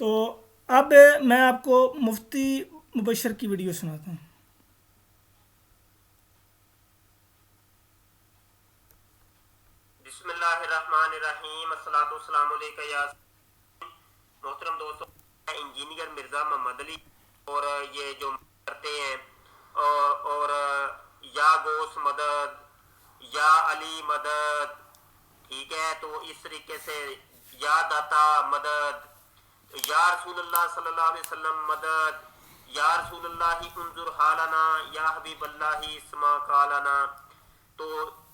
تو اب میں آپ کو مفتی مبشر کی ویڈیو سناتا ہوں. بسم اللہ الرحمن الرحیم. الصلاۃ والسلام علیکہ یا محترم دوستو. انجینئر مرزا محمد علی اور یہ جو کرتے ہیں اور یا گوس مدد یا علی مدد، ٹھیک ہے، تو اس طریقے سے یا داتا مدد، یا رسول اللہ صلی اللہ علیہ وسلم مدد، یا رسول اللہ انظر حالنا، یا حبیب اللہ اسما قالنا، تو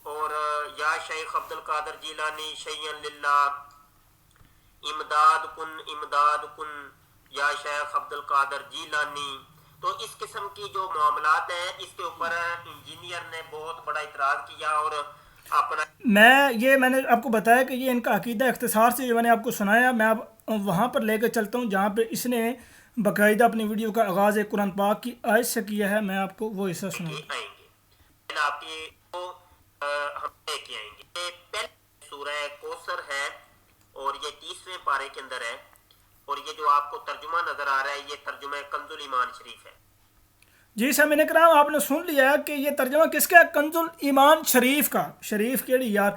اور یا شیخ عبد القادر جیلانی شیئن للہ، امداد کن یا شیخ عبد القادر جیلانی. تو اس قسم کی جو معاملات ہیں اس کے اوپر انجینئر نے بہت بڑا اعتراض کیا اور اپنا میں نے آپ کو بتایا کہ یہ ان کا عقیدہ اختصار سے جو میں نے آپ کو سنایا. میں اب وہاں پر لے کے چلتا ہوں جہاں پہ اس نے باقاعدہ اپنی ویڈیو کا آغاز قرآن پاک کی آیت سے کیا ہے. میں آپ کو وہ حصہ سناؤں. آئیں گے آپ کی ہم لے کے آئیں گے. یہ پہلی سورہ کوثر ہے اور یہ 30ویں پارے کے اندر ہے، اور یہ جو آپ کو ترجمہ نظر آ رہا ہے یہ ترجمہ کنز الایمان شریف ہے. جی سامعین کرام، آپ نے سن لیا کہ یہ ترجمہ کس کا ہے؟ کنز الایمان شریف کا. شریف کیڑی یار.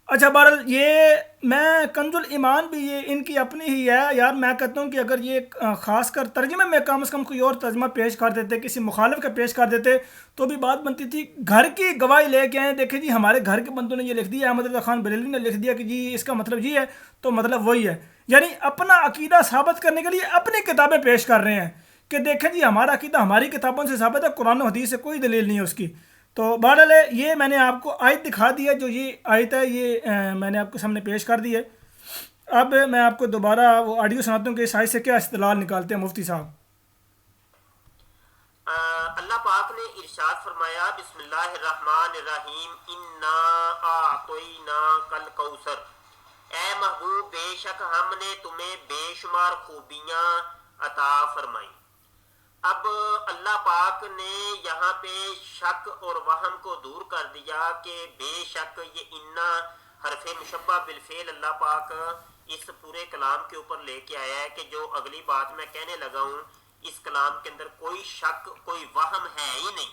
اچھا بہرحال یہ میں کنز الایمان بھی یہ ان کی اپنی ہی ہے یار. میں کہتا ہوں کہ اگر یہ خاص کر ترجمے میں کم از کم کوئی اور ترجمہ پیش کر دیتے، کسی مخالف کا پیش کر دیتے تو بھی بات بنتی تھی. گھر کی گواہی لے کے آئیں، دیکھیں جی ہمارے گھر کے بندوں نے یہ لکھ دیا، احمد رضا خان بریلوی نے لکھ دیا کہ جی اس کا مطلب یہ ہے، تو مطلب وہی ہے. یعنی اپنا عقیدہ ثابت کرنے کے لیے اپنی کتابیں پیش کر رہے ہیں کہ دیکھیں جی ہمارا عقیدہ ہماری کتابوں سے ثابت ہے، قرآن و حدیث سے کوئی دلیل نہیں ہے اس کی. تو بہرحال یہ میں نے آپ کو آیت دکھا دی ہے. جو یہ آیت ہے یہ میں نے آپ کے سامنے پیش کر دی ہے. اب میں آپ کو دوبارہ وہ آڈیو سناتا ہوں کہ اس آیت سے کیا استدلال نکالتے ہیں مفتی صاحب. اللہ پاک نے ارشاد فرمایا بسم اللہ الرحمن الرحیم انا اعطینا کل کوثر. اے محبوب بے شک ہم نے تمہیں بے شمار خوبیاں عطا فرمائی. اب اللہ پاک نے یہاں پہ شک اور وہم کو دور کر دیا کہ بے شک یہ انا حرف مشبہ بالفعل اللہ پاک اس پورے کلام کے اوپر لے کے آیا ہے کہ جو اگلی بات میں کہنے لگا ہوں اس کلام کے اندر کوئی شک کوئی وہم ہے ہی نہیں.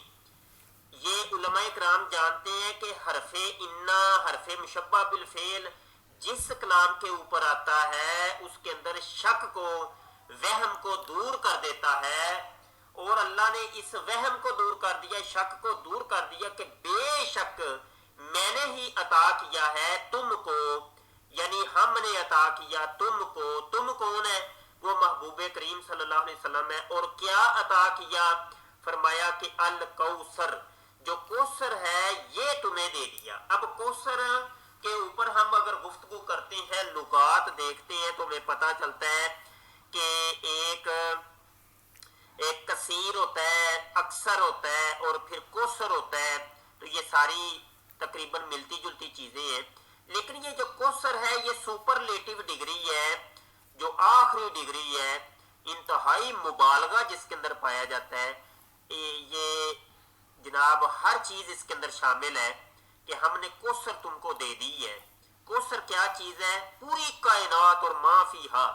یہ علماء کرام جانتے ہیں کہ حرف انا حرف مشبہ بالفعل جس کلام کے اوپر آتا ہے اس کے اندر شک کو وہم کو دور کر دیتا ہے، اور اللہ نے اس وہم کو دور کر دیا، شک کو دور کر دیا کہ بے شک میں نے ہی عطا کیا ہے تم کو، یعنی ہم نے عطا کیا تم کو. تم کون ہے؟ وہ محبوب کریم صلی اللہ علیہ وسلم ہے. اور کیا عطا کیا؟ فرمایا کہ الکوثر، جو کوثر ہے یہ تمہیں دے دیا. اب کوثر کے اوپر ہم اگر گفتگو کرتے ہیں، لغات دیکھتے ہیں تو ہمیں پتہ چلتا ہے کہ ایک کثیر ہوتا ہے، اکثر ہوتا ہے، اور پھر کوثر ہوتا ہے. تو یہ ساری تقریباً ملتی جلتی چیزیں ہیں. لیکن یہ جو کوثر ہے یہ سپرلیٹو ڈگری ہے، جو آخری ڈگری ہے، انتہائی مبالغہ جس کے اندر پایا جاتا ہے. یہ جناب ہر چیز اس کے اندر شامل ہے کہ ہم نے کوثر تم کو دے دی ہے. کوثر کیا چیز ہے؟ پوری کائنات اور ما فیہا،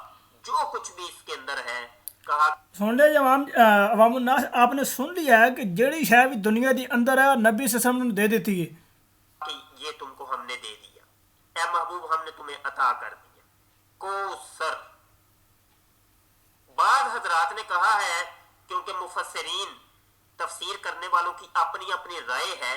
جو کچھ بھی اس کے اندر ہے. کہا سن لے عوام الناس، آپ نے سن لیا ہے کہ جڑی شے بھی دنیا دی اندر ہے نبی صلی اللہ علیہ وسلم نے دے دیتی ہے کہ یہ تم کو ہم نے دے دیا، اے محبوب ہم نے تمہیں عطا کر دیا. کوثر بعض حضرات نے کہا ہے، کیونکہ مفسرین تفسیر کرنے والوں کی اپنی اپنی رائے ہے،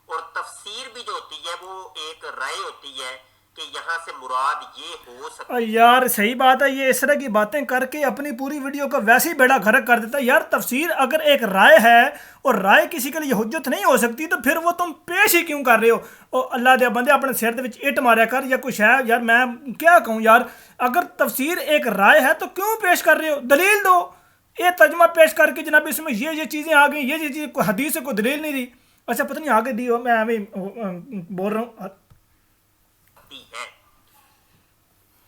اور تفسیر بھی جو ہوتی ہے وہ ایک رائے ہوتی ہے کہ یہاں سے مراد یہ ہو سکتا یار صحیح بات ہے. یہ اس طرح کی باتیں کر کے اپنی پوری ویڈیو کا ویسے ہی بیڑا غرق کر دیتا ہے. یار تفسیر اگر ایک رائے ہے اور رائے کسی کے لیے حجت نہیں ہو سکتی تو پھر وہ تم پیش ہی کیوں کر رہے ہو؟ اور اللہ دے بندے اپنے سر دے وچ اٹ ماریا کر یا کچھ ہے. یار میں کیا کہوں یار، اگر تفسیر ایک رائے ہے تو کیوں پیش کر رہے ہو؟ دلیل دو. یہ ترجمہ پیش کر کے جناب اس میں یہ چیزیں آ گئیں، یہ چیزیں کوئی حدیث سے کوئی دلیل نہیں دی. اچھا پتہ نہیں آگے دی ہو، میں ابھی بول رہا ہوں. ہے.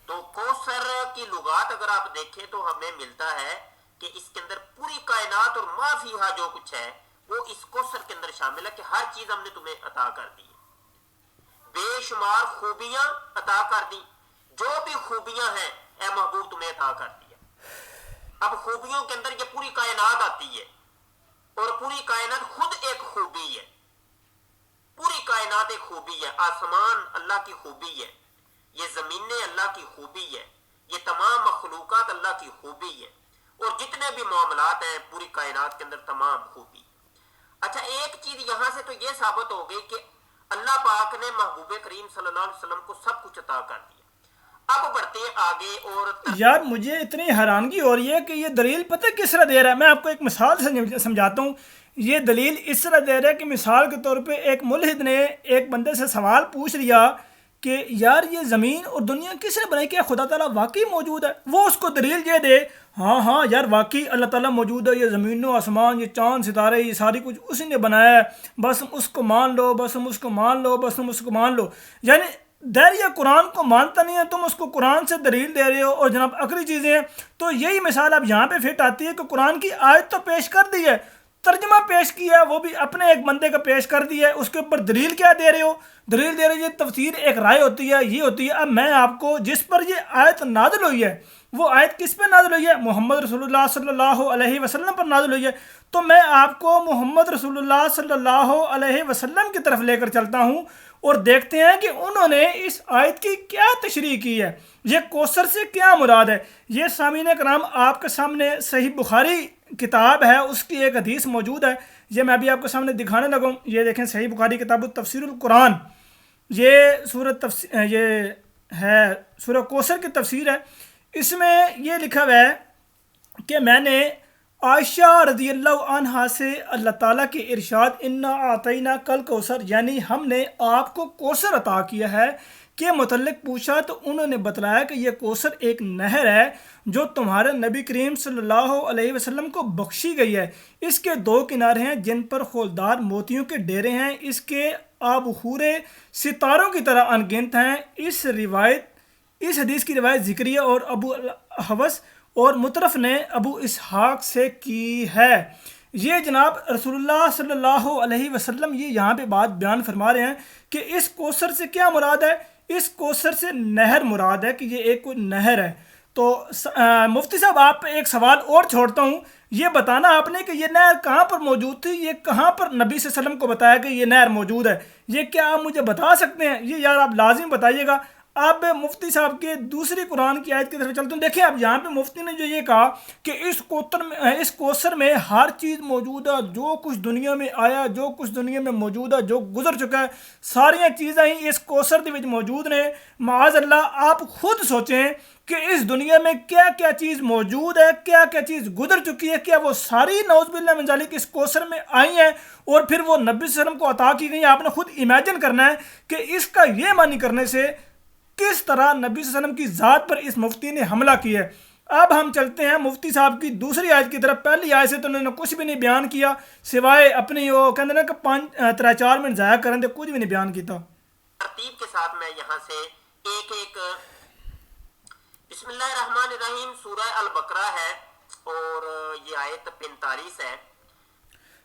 تو کوثر کی لغات اگر آپ دیکھیں تو ہمیں ملتا ہے کہ اس کے اندر پوری کائنات اور ما فیہا جو کچھ ہے وہ اس کوثر کے اندر شامل ہے، کہ ہر چیز ہم نے تمہیں عطا کر دی. بے شمار خوبیاں عطا کر دی، جو بھی خوبیاں ہیں اے محبوب تمہیں عطا کر دیا. اب خوبیوں کے اندر یہ پوری کائنات آتی ہے، اور پوری کائنات خود ایک خوبی ہے، پوری کائنات ایک خوبی ہے، آسمان اللہ کی خوبی ہے، یہ زمینیں اللہ کی خوبی ہے، یہ تمام مخلوقات اللہ کی خوبی ہے، اور جتنے بھی معاملات ہیں پوری کائنات کے اندر تمام خوبی۔ اچھا، ایک چیز یہاں سے تو یہ ثابت ہو گئی کہ اللہ پاک نے محبوب کریم صلی اللہ علیہ وسلم کو سب کچھ عطا کر دیا۔ اب بڑھتے آگے، اور یار مجھے اتنی حیرانگی ہو رہی ہے کہ یہ دلیل پتہ کس طرح دے رہا ہے. میں آپ کو ایک مثال سے سمجھاتا ہوں. یہ دلیل اس طرح دے رہا ہے کہ مثال کے طور پہ ایک ملحد نے ایک بندے سے سوال پوچھ لیا کہ یار یہ زمین اور دنیا کس نے بنائی، کیا خدا تعالیٰ واقعی موجود ہے؟ وہ اس کو دلیل یہ دے، ہاں ہاں یار واقعی اللہ تعالیٰ موجود ہے، یہ زمین و آسمان، یہ چاند ستارے، یہ ساری کچھ اسی نے بنایا ہے، بس ہم اس کو مان لو، بس ہم اس کو مان لو، بس ہم اس کو مان لو. یعنی دیر یہ قرآن کو مانتا نہیں ہے، تم اس کو قرآن سے دلیل دے رہے ہو اور جناب عقلی چیزیں ہیں. تو یہی مثال اب یہاں پہ فٹ آتی ہے کہ قرآن کی آیت تو پیش کر دی ہے، ترجمہ پیش کیا ہے، وہ بھی اپنے ایک بندے کا پیش کر دیا ہے، اس کے اوپر دلیل کیا دے رہے ہو؟ دلیل دے رہے ہو. یہ تفسیر ایک رائے ہوتی ہے، یہ ہوتی ہے. اب میں آپ کو جس پر یہ آیت نازل ہوئی ہے، وہ آیت کس پہ نازل ہوئی ہے؟ محمد رسول اللہ صلی اللہ علیہ وسلم پر نازل ہوئی ہے. تو میں آپ کو محمد رسول اللہ صلی اللہ علیہ وسلم کی طرف لے کر چلتا ہوں اور دیکھتے ہیں کہ انہوں نے اس آیت کی کیا تشریح کی ہے، یہ کوثر سے کیا مراد ہے. یہ سامعین کرام آپ کے سامنے صحیح بخاری کتاب ہے، اس کی ایک حدیث موجود ہے، یہ میں ابھی آپ کے سامنے دکھانے لگا ہوں. یہ دیکھیں صحیح بخاری کتاب تفسیر القرآن، یہ ہے سورہ کوثر کی تفسیر ہے. اس میں یہ لکھا ہوا ہے کہ میں نے عائشہ رضی اللہ عنہا سے اللہ تعالیٰ کے ارشاد انا اعطینا کل کوثر، یعنی ہم نے آپ کو کوثر عطا کیا ہے کے متعلق پوچھا، تو انہوں نے بتلایا کہ یہ کوثر ایک نہر ہے جو تمہارے نبی کریم صلی اللہ علیہ وسلم کو بخشی گئی ہے. اس کے دو کنارے ہیں جن پر خولدار موتیوں کے ڈیرے ہیں، اس کے آبخورے ستاروں کی طرح انگنت ہیں. اس حدیث کی روایت ذکریہ اور ابو حوث اور مطرف نے ابو اسحاق سے کی ہے. یہ جناب رسول اللہ صلی اللہ علیہ وسلم یہ یہاں پہ بات بیان فرما رہے ہیں کہ اس کوثر سے کیا مراد ہے؟ اس کوثر سے نہر مراد ہے، کہ یہ ایک کوئی نہر ہے. تو مفتی صاحب آپ پہ ایک سوال اور چھوڑتا ہوں، یہ بتانا آپ نے کہ یہ نہر کہاں پر موجود تھی، یہ کہاں پر نبی صلی اللہ علیہ وسلم کو بتایا کہ یہ نہر موجود ہے، یہ کیا آپ مجھے بتا سکتے ہیں؟ یہ یار آپ لازم بتائیے گا. اب مفتی صاحب کے دوسری قرآن کی آیت کی طرف چلتے ہیں. دیکھیں اب یہاں پہ مفتی نے جو یہ کہا کہ اس کوثر میں ہر چیز موجود ہے، جو کچھ دنیا میں آیا، جو کچھ دنیا میں موجود ہے، جو گزر چکا ہے، ساری چیزیں ہی اس کوثر کے موجود نے. معاذ اللہ آپ خود سوچیں کہ اس دنیا میں کیا کیا چیز موجود ہے، کیا کیا چیز گزر چکی ہے، کیا وہ ساری نعوذ باللہ من ذالک اس کوثر میں آئی ہیں اور پھر وہ نبی صلی اللہ علیہ وسلم کو عطا کی گئی. آپ نے خود امیجن کرنا ہے کہ اس کا یہ معنی کرنے سے کس طرح نبی صلی اللہ علیہ وسلم کی ذات پر اس مفتی نے حملہ کیا ہے. اب ہم چلتے ہیں مفتی صاحب کی دوسری آیت کی طرف. پہلی آیت سے تو انہوں نے کچھ بھی نہیں بیان کیا سوائے اپنی وہ کہتے ہیں نا کہ 3-4 منٹ ضائع کریں تو کچھ بھی نہیں بیان کیتا. ترتیب کے ساتھ میں یہاں سے ایک بسم اللہ الرحمن الرحیم سورہ البقرہ ہے اور یہ آیت 45 ہے.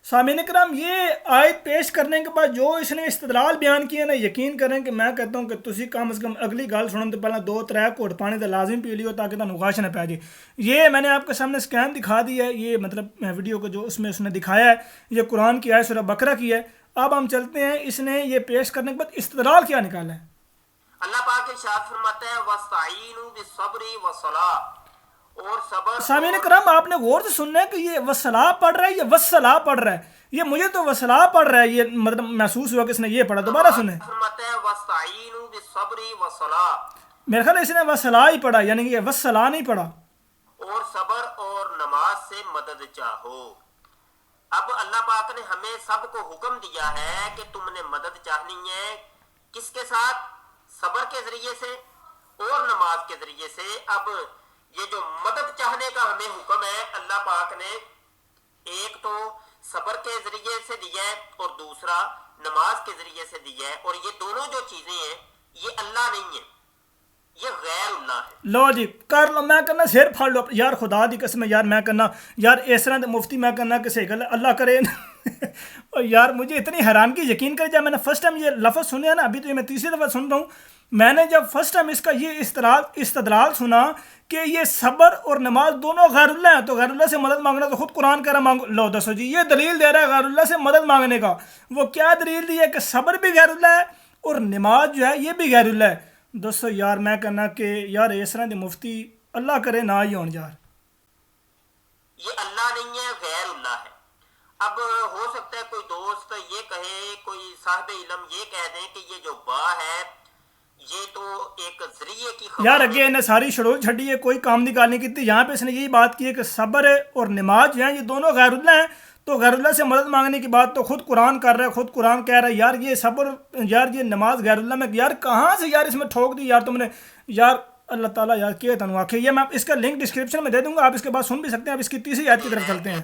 سامعین کرام یہ آیت پیش کرنے کے بعد جو اس نے استدلال بیان کیا نا، یقین کریں کہ میں کہتا ہوں کہ تسی کم از کم اگلی گل سنن تو پہلے 2-3 گھٹ پانی تو لازم پی لیو تاکہ تمہیں غش نہ پی جائے. یہ میں نے آپ کے سامنے سکین دکھا دی ہے، یہ مطلب ویڈیو کو جو اس نے دکھایا ہے، یہ قرآن کی آیت سورہ بقرہ کی ہے. اب ہم چلتے ہیں اس نے یہ پیش کرنے کے بعد استدلال کیا نکالا ہے. اللہ پاک ارشاد فرماتا ہے وَاسْتَعِینُوا بِالصَّبْرِ وَالصَّلَاةِ، اور صبر. سامعین کرام آپ نے غور سے سننا ہے کہ یہ وصلا پڑھ رہا ہے یا وصلا پڑھ رہا ہے. یہ مجھے تو وصلا پڑھ رہا ہے، یہ مطلب محسوس ہوا کہ اس نے یہ پڑھا. دوبارہ سنیں. فرماتا ہے وَاسْتَعِینُوا بِالصَّبْرِ وَالصَّلَاةِ، میرے خیال ہے اس نے وصلا ہی پڑھا، یعنی کہ وصلا نہیں پڑھا. اور صبر اور نماز سے مدد چاہو. اب اللہ پاک نے ہمیں سب کو حکم دیا ہے کہ تم نے مدد چاہنی ہے کس کے ساتھ؟ صبر کے ذریعے سے اور نماز کے ذریعے سے. اب یہ جو مدد چاہنے کا ہمیں حکم ہے اللہ پاک نے ایک تو صبر کے ذریعے سے دیا ہے اور دوسرا نماز کے ذریعے سے دیا ہے. اور یہ دونوں جو چیزیں ہیں یہ اللہ نہیں ہے، یہ غیر اللہ ہے. لو جی کر لو، میں کرنا سر پھاڑ لو یار، خدا دی قسم یار میں کرنا یار اس طرح مفتی میں کرنا کسی گل اللہ کرے. اور یار مجھے اتنی حیرانگی، یقین کر جائے میں نے فرسٹ ٹائم یہ لفظ سنے نا، ابھی تو یہ میں تیسری دفعہ سن رہا ہوں. میں نے جب فرسٹ ٹائم اس کا یہ استدلال سنا کہ یہ صبر اور نماز دونوں غیر اللہ ہیں، تو غیر اللہ سے مدد مانگنا تو خود قرآن کہہ رہا مانگو، لو دسو جی یہ دلیل دے رہا ہے غیر اللہ سے مدد مانگنے کا، وہ کیا دلیل دی ہے کہ صبر بھی غیر اللہ ہے اور نماز جو ہے یہ بھی غیر اللہ ہے۔ دوستو یار میں کہنا کہ یار اس طرح دی مفتی اللہ کرے نہ ہی ہون یار، یہ اللہ نہیں ہے، غیر اللہ ہے۔ اب ہو سکتا ہے کوئی دوست یہ کہے، کوئی صاحب علم یہ کہہ دیں کہ یہ جو با ہے یہ تو ایک ذریعے کی خبر یار اگے انہیں ساری شروع چھڑی ہے، کوئی کام نکال نہیں کی، یہاں پہ اس نے یہی بات کی ہے کہ صبر اور نماز جو ہیں یہ دونوں غیر اللہ ہیں، تو غیر اللہ سے مدد مانگنے کی بات تو خود قرآن کر رہا ہے، خود قرآن کہہ رہا ہے یار یہ صبر یار یہ نماز غیر اللہ میں، یار کہاں سے یار اس میں ٹھوک دی یار تم نے یار، اللہ تعالیٰ یار کیا تنو آخر، یہ میں اس کا لنک ڈسکرپشن میں دے دوں گا، آپ اس کے بعد سن بھی سکتے ہیں۔ اب اس کی تیسری آیت کی طرف چلتے ہیں۔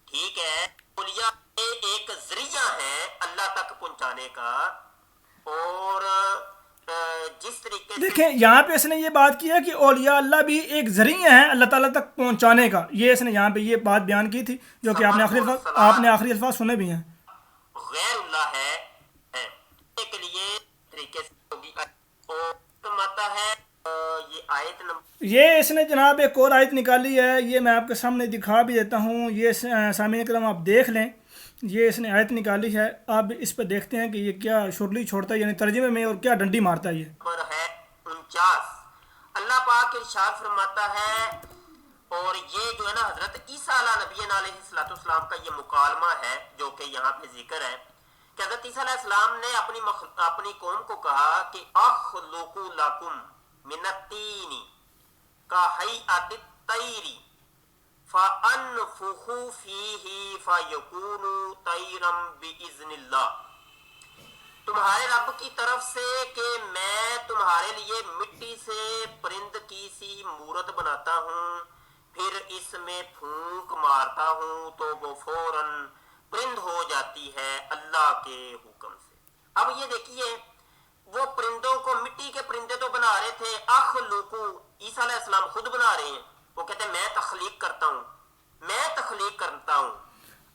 ٹھیک ہے، اولیاء ایک ذریعہ ہے اللہ تک پہنچانے کا، اور جس طریقے سے دیکھیں یہاں پہ اس نے یہ بات کی ہے کہ اولیاء اللہ بھی ایک ذریعہ ہیں اللہ تعالیٰ تک پہنچانے کا، یہ اس نے یہاں پہ یہ بات بیان کی تھی جو کہ آپ نے آخری الفاظ سنے بھی ہیں۔ غیر اللہ ہے کے لیے طریقے سے ہوگی، اور فرماتا ہے یہ آیت نمبر، یہ اس نے جناب ایک اور آیت نکالی ہے، یہ میں آپ کے سامنے دکھا بھی دیتا ہوں، یہ سامعین کرام آپ دیکھ لیں، یہ اس نے آیت نکالی ہے، آپ اس پہ دیکھتے ہیں کہ یہ کیا شرلی چھوڑتا ہے یعنی ترجمے میں، اور کیا ڈنڈی مارتا ہے۔ یہ پر ہے 49، اللہ پاک ارشاد فرماتا ہے، اور یہ جو ہے نا حضرت عیسیٰ علیہ نبی علیہ السلام کا یہ مکالمہ ہے جو کہ یہاں پہ ذکر ہے کہ حضرت عیسیٰ علیہ السلام نے اپنی قوم کو کہا کہ اخلق لکم من الطین کہیئۃ الطیر فانفخ فیہ فیکون طیرا باذن اللہ، تمہارے رب کی طرف سے کہ میں تمہارے لیے مٹی سے پرند کی سی مورت بناتا ہوں، پھر اس میں پھونک مارتا ہوں تو وہ فوراً پرند ہو جاتی ہے اللہ کے حکم سے۔ اب یہ دیکھیے وہ پرندوں کو، مٹی کے پرندے تو بنا رہے تھے، اخلقو عیسیٰ علیہ السلام خود بنا رہے ہیں، وہ کہتے ہیں میں تخلیق کرتا ہوں، میں تخلیق کرتا ہوں۔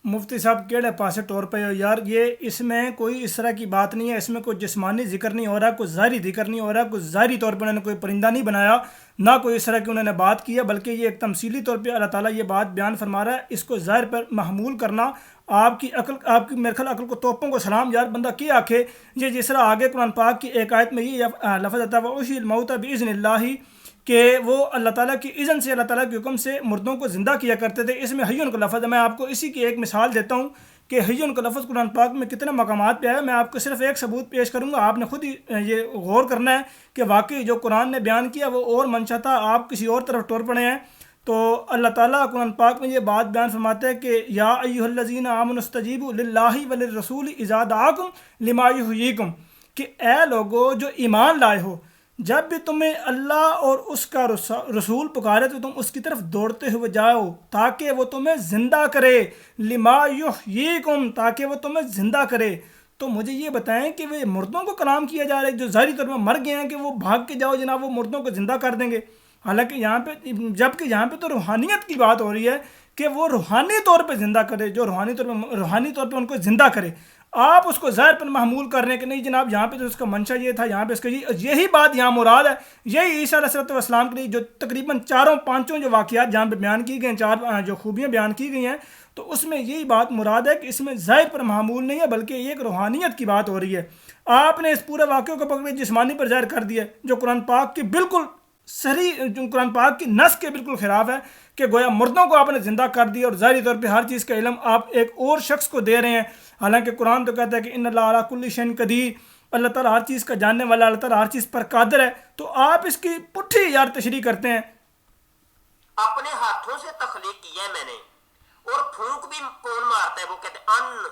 مفتی صاحب کیڑے پاسے طور پہ ہو یار، یہ اس میں کوئی اس طرح کی بات نہیں ہے، اس میں کوئی جسمانی ذکر نہیں ہو رہا، کوئی ظاہری ذکر نہیں ہو رہا، کوئی ظاہری طور پہ انہوں نے کوئی پرندہ نہیں بنایا، نہ کوئی اس طرح کی انہوں نے بات کی ہے، بلکہ یہ ایک تمثیلی طور پہ اللہ تعالیٰ یہ بات بیان فرما رہا ہے۔ اس کو ظاہر پر محمول کرنا آپ کی عقل، آپ کی میرے خیال عقل کو توپوں کو سلام یار، بندہ کیا آکھے یہ جس طرح آگے قرآن پاک کی ایک آیت میں یہ لفظ آتا ہے وَأُحْيِي الْمَوْتَ بِإِذْنِ اللَّهِ، کہ وہ اللہ تعالیٰ کی اذن سے، اللہ تعالیٰ کے حکم سے مردوں کو زندہ کیا کرتے تھے۔ اس میں حیون کا لفظ ہے، میں آپ کو اسی کی ایک مثال دیتا ہوں کہ حیون کا لفظ قرآن پاک میں کتنے مقامات پہ آیا ہے۔ میں آپ کو صرف ایک ثبوت پیش کروں گا، آپ نے خود ہی یہ غور کرنا ہے کہ واقعی جو قرآن نے بیان کیا وہ اور منشا تھا، آپ کسی اور طرف ٹور پڑے ہیں۔ تو اللہ تعالیٰ قرآن پاک میں یہ بات بیان فرماتے ہیں کہ یا ایھا الذین آمنوا استجیبوا للہ وللرسول اذا دعاکم لما یحییکم، کہ اے لوگو جو ایمان لائے ہو، جب بھی تمہیں اللہ اور اس کا رسول پکارے تو تم اس کی طرف دوڑتے ہوئے جاؤ تاکہ وہ تمہیں زندہ کرے، لما یحییکم، تاکہ وہ تمہیں زندہ کرے۔ تو مجھے یہ بتائیں کہ وہ مردوں کو کلام کیا جا رہا ہے جو ظاہری طور پر مر گئے ہیں کہ وہ بھاگ کے جاؤ جناب وہ مردوں کو زندہ کر دیں گے، حالانکہ یہاں پہ جبکہ یہاں پہ تو روحانیت کی بات ہو رہی ہے کہ وہ روحانی طور پہ زندہ کرے، جو روحانی طور پہ ان کو زندہ کرے۔ آپ اس کو ظاہر پر محمول کر رہے ہیں کہ نہیں جناب یہاں پہ تو اس کا منشا یہ تھا، یہاں پہ اس کا یہی بات یہاں مراد ہے، یہی عیسیٰ علیہ السلام کے لیے جو تقریباً چاروں پانچوں جو واقعات جہاں پہ بیان کی گئی ہیں، چار جو خوبیاں بیان کی گئی ہیں، تو اس میں یہی بات مراد ہے کہ اس میں ظاہر پر محمول نہیں ہے بلکہ ایک روحانیت کی بات ہو رہی ہے۔ آپ نے اس پورے واقعے کو پکڑ جسمانی پر ظاہر کر دیا جو قرآن پاک کی بالکل صحیح، جو قرآن پاک کی نص کے بالکل خلاف ہے، کہ گویا مردوں کو آپ نے زندہ کر دیا اور ظاہری طور پہ ہر چیز کا علم آپ ایک اور شخص کو دے رہے ہیں، حالانکہ قرآن تو کہتا ہے کہ ان اللہ علی کل شیء قدیر، اللہ تعالیٰ ہر چیز کا جاننے والا، اللہ تعالیٰ ہر چیز پر قادر ہے۔ تو آپ اس کی پٹھی یار تشریح کرتے ہیں۔ اپنے ہاتھوں سے تخلیق کیا ہے میں نے، اور پھونک بھی کون مارتا ہے، وہ کہتے ہیں ان۔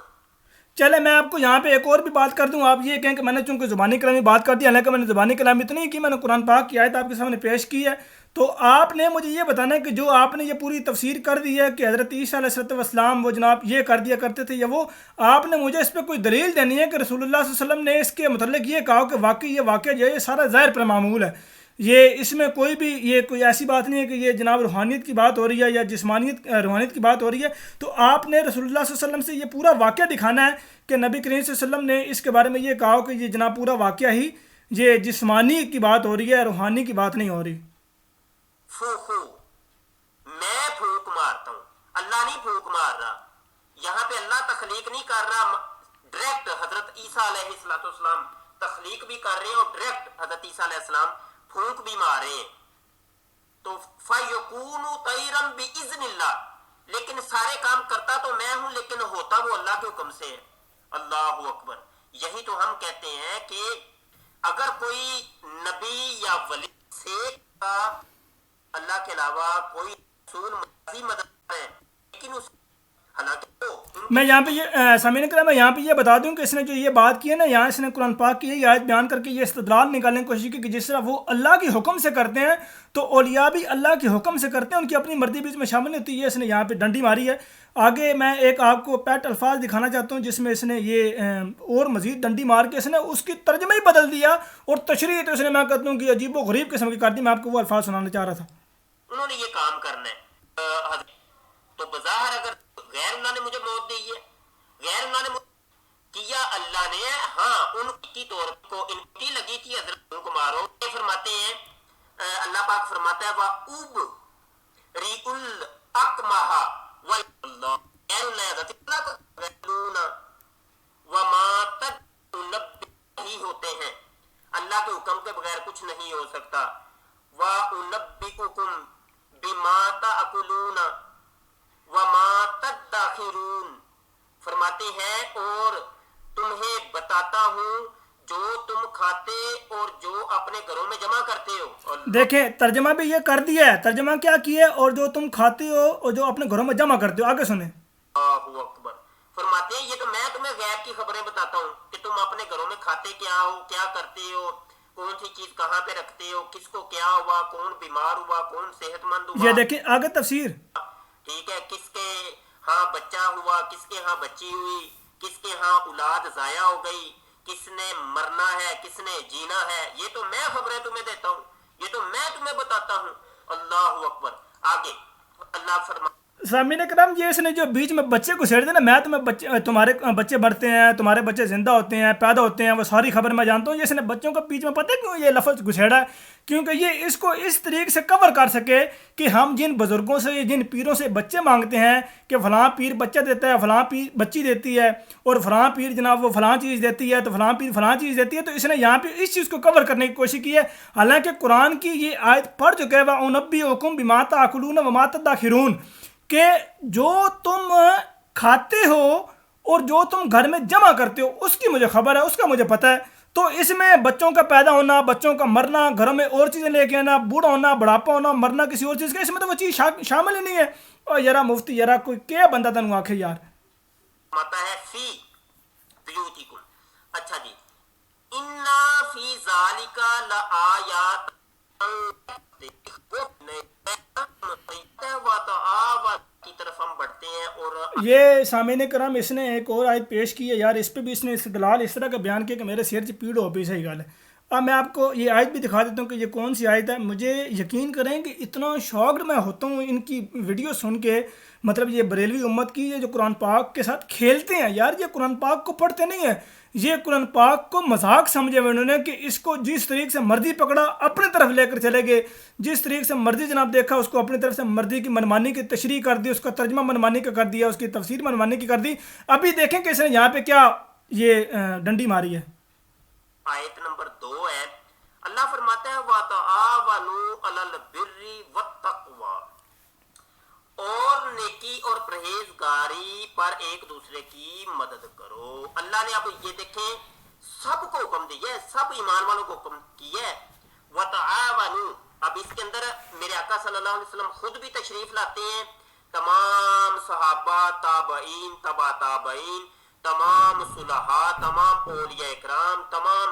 چلے میں آپ کو یہاں پہ ایک اور بھی بات کر دوں، آپ یہ کہیں کہ میں نے چونکہ زبانی کلامی بات کر دی، حالانکہ میں نے زبانی کلامی تو نہیں کی، میں نے قرآن پاک کی آیت آپ کے سامنے پیش کی ہے۔ تو آپ نے مجھے یہ بتانا ہے کہ جو آپ نے یہ پوری تفسیر کر دی ہے کہ حضرت عیسیٰ علیہ السلام وہ جناب یہ کر دیا کرتے تھے یا وہ، آپ نے مجھے اس پہ کوئی دلیل دینی ہے کہ رسول اللہ صلی اللہ علیہ وسلم نے اس کے متعلق یہ کہا کہ واقعی یہ واقعہ جو ہے یہ سارا ظاہر پر معمول ہے، یہ اس میں کوئی بھی یہ کوئی ایسی بات نہیں ہے کہ یہ جناب روحانیت کی بات ہو رہی ہے یا جسمانیت روحانیت کی بات ہو رہی ہے۔ تو آپ نے رسول اللہ صلی اللہ علیہ وسلم سے یہ پورا واقعہ دکھانا ہے کہ نبی کریم صلی اللہ علیہ وسلم نے اس کے بارے میں یہ کہا کہ یہ جناب پورا واقعہ ہی یہ جسمانی کی بات ہو رہی ہے، روحانی کی بات نہیں ہو رہی۔ فوخو، میں پھونک مارتا ہوں، اللہ نہیں پھونک مار رہا۔ یہاں پہ اللہ تخلیق نہیں کر رہا ڈائریکٹ، حضرت عیسیٰ علیہ السلام تخلیق بھی کر رہے ہیں اور ڈائریکٹ حضرت عیسیٰ علیہ السلام پھونک بھی مار رہے ہیں۔ تو فَيَكُونُ طَيْرًا بِإِذْنِ اللَّهِ، لیکن سارے کام کرتا تو میں ہوں لیکن ہوتا وہ اللہ کے حکم سے ہے۔ اللہ اکبر۔ یہی تو ہم کہتے ہیں کہ اگر کوئی نبی یا ولی سے اللہ کے علاوہ کوئی رسول مدد ہے، لیکن اس حالانکہ میں یہاں پہ یہ سامعین کرام، میں یہاں پہ یہ بتا دوں کہ اس نے جو یہ بات کی ہے نا، یہاں اس نے قرآن پاک کی یہ آیت بیان کر کے یہ استدلال نکالنے کی کوشش کی کہ جس طرح وہ اللہ کے حکم سے کرتے ہیں تو اولیاء بھی اللہ کے حکم سے کرتے ہیں، ان کی اپنی مرضی بھی اس میں شامل نہیں ہوتی ہے۔ اس نے یہاں پہ ڈنڈی ماری ہے۔ آگے میں ایک آپ کو پیٹ الفاظ دکھانا چاہتا ہوں جس میں اس نے یہ اور مزید ڈنڈی مار کے اس نے اس کی ترجمہ ہی بدل دیا اور تشریح تو اس نے میں کہتا ہوں کہ عجیب و غریب قسم کی کر دی۔ میں آپ کو وہ الفاظ سنانا چاہ رہا تھا۔ انہوں نے یہ کام کرنا ہے تو بظاہر اگر غیر اللہ نے مجھے موت دی ہے، غیر اللہ نے کیا، اللہ نے ہاں ان کی طور کو ان کی لگی تھی حضرت کو مارو۔ یہ فرماتے ہیں اللہ پاک فرماتا ہے وَأُبْ رِئُ الْأَقْمَحَ وَاللَّهُ غیر اللہ حضرت اللہ کو غیرون وَمَا تَنَبِّئُ ہی ہوتے ہیں، اللہ کے حکم کے بغیر کچھ نہیں ہو سکتا۔ وَأُنَبِّئُكُمْ بِمَا تَأْكُلُونَ وَمَا تَدَّخِرُونَ، فرماتے ہیں اور تمہیں بتاتا ہوں جو تم کھاتے اور جو اپنے گھروں میں جمع کرتے ہو۔ دیکھیں ترجمہ بھی یہ کر دیا ہے، ترجمہ کیا کیا ہے، اور جو تم کھاتے ہو اور جو اپنے گھروں میں جمع کرتے ہو۔ آگے سنیں۔ اللہ اکبر۔ فرماتے ہیں یہ تو میں تمہیں غیب کی خبریں بتاتا ہوں کہ تم اپنے گھروں میں کھاتے کیا ہو، کیا کرتے ہو، کون سی چیز کہاں پہ رکھتے ہو، کس کو کیا ہوا، کون بیمار ہوا، کون صحت مند ہوا۔ یہ دیکھیں آگے تفسیر۔ ٹھیک ہے، کس کے ہاں بچہ ہوا، کس کے ہاں بچی ہوئی، کس کے ہاں اولاد ضائع ہو گئی، کس نے مرنا ہے، کس نے جینا ہے۔ یہ تو میں خبریں تمہیں دیتا ہوں، یہ تو میں تمہیں بتاتا ہوں۔ اللہ اکبر۔ آگے اللہ فرما سامعین کرام، یہ اس نے جو بیچ میں بچے کو چھیڑ دیا نا، میں تمہارے بچے بڑھتے ہیں، تمہارے بچے زندہ ہوتے ہیں، پیدا ہوتے ہیں، وہ ساری خبر میں جانتا ہوں۔ یہ اس نے بچوں کو بیچ میں پتہ ہے کیوں یہ لفظ گھسیڑا ہے؟ کیونکہ یہ اس کو اس طریقے سے کور کر سکے کہ ہم جن بزرگوں سے جن پیروں سے بچے مانگتے ہیں کہ فلاں پیر بچہ دیتا ہے، فلاں پیر بچی دیتی ہے، اور فلاں پیر جناب وہ فلاں چیز دیتی ہے، تو فلاں پیر فلاں چیز دیتی ہے، تو اس نے یہاں پہ اس چیز کو کور کرنے کی کوشش کی ہے۔ حالانکہ قرآن کی یہ آیت پڑھ چکے ہیں وَأُنَبِّئُكُمْ بِمَا تَأْكُلُونَ وَمَا تَدَّخِرُونَ، کہ جو تم کھاتے ہو اور جو تم گھر میں جمع کرتے ہو اس کی مجھے خبر ہے، اس کا مجھے پتہ ہے۔ تو اس میں بچوں کا پیدا ہونا، بچوں کا مرنا، گھروں میں اور چیزیں لے کے آنا، بوڑھا ہونا، بڑھاپا ہونا، مرنا کسی اور چیز کا، اس میں تو وہ چیز شامل ہی نہیں ہے۔ اور یارا مفتی یارا کوئی کیا بندہ تنو آنکھے یار ماتا ہے فی بیوتکم۔ اچھا جی، انا فی ذالک لآیات کی طرف ہم بڑھتے ہیں۔ اور یہ سامعین کرام اس نے ایک اور آیت پیش کی ہے یار، اس پہ بھی اس نے استدلال اس طرح کا بیان کیا کہ میرے سیر سے پیڑ ہو بھی صحیح گل ہے۔ اب میں آپ کو یہ آیت بھی دکھا دیتا ہوں کہ یہ کون سی آیت ہے۔ مجھے یقین کریں کہ اتنا شاکڈ میں ہوتا ہوں ان کی ویڈیو سن کے، مطلب یہ بریلوی امت کی یہ جو قرآن پاک کے ساتھ کھیلتے ہیں یار، یہ قرآن پاک کو پڑھتے نہیں ہیں، یہ قرآن پاک کو مذاق سمجھے ہوئے انہوں نے کہ اس کو جس طریقے سے مرضی پکڑا اپنی طرف لے کر چلے گئے، جس طریقے سے مرضی جناب دیکھا اس کو اپنی طرف سے مرضی کی منمانی کی تشریح کر دی، اس کا ترجمہ منمانی کا کر دیا، اس کی تفسیر منمانی کی کر دی۔ ابھی دیکھیں کہ اس نے یہاں پہ کیا یہ ڈنڈی ماری ہے۔ آیت نمبر 2 ہے، اللہ فرماتا ہے وَتَعَاوَنُوا عَلَى الْبِرِّ وَالتَّقْوَى، اور نیکی اور پرہیزگاری پر ایک دوسرے کی مدد کرو۔ اللہ نے اب یہ دیکھیں سب کو حکم دیا ہے، سب ایمان والوں کو حکم کیا ہے۔ وَتَعَاوَنُوا، اب اس کے اندر میرے آقا صلی اللہ علیہ وسلم خود بھی تشریف لاتے ہیں، تمام صحابہ، تابعین، تبع تابعین، تمام صلحاء، تمام اولیاء اکرام، تمام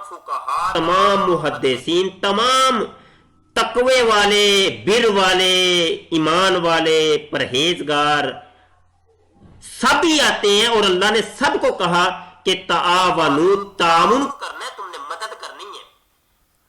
فقہاء، تمام محدثین، تمام تقوی والے، بر والے، ایمان والے، پرہیزگار سب ہی آتے ہیں، اور اللہ نے سب کو کہا کہ تعاونوا، تعاون کرنا ہے، تم نے مدد کرنی ہے،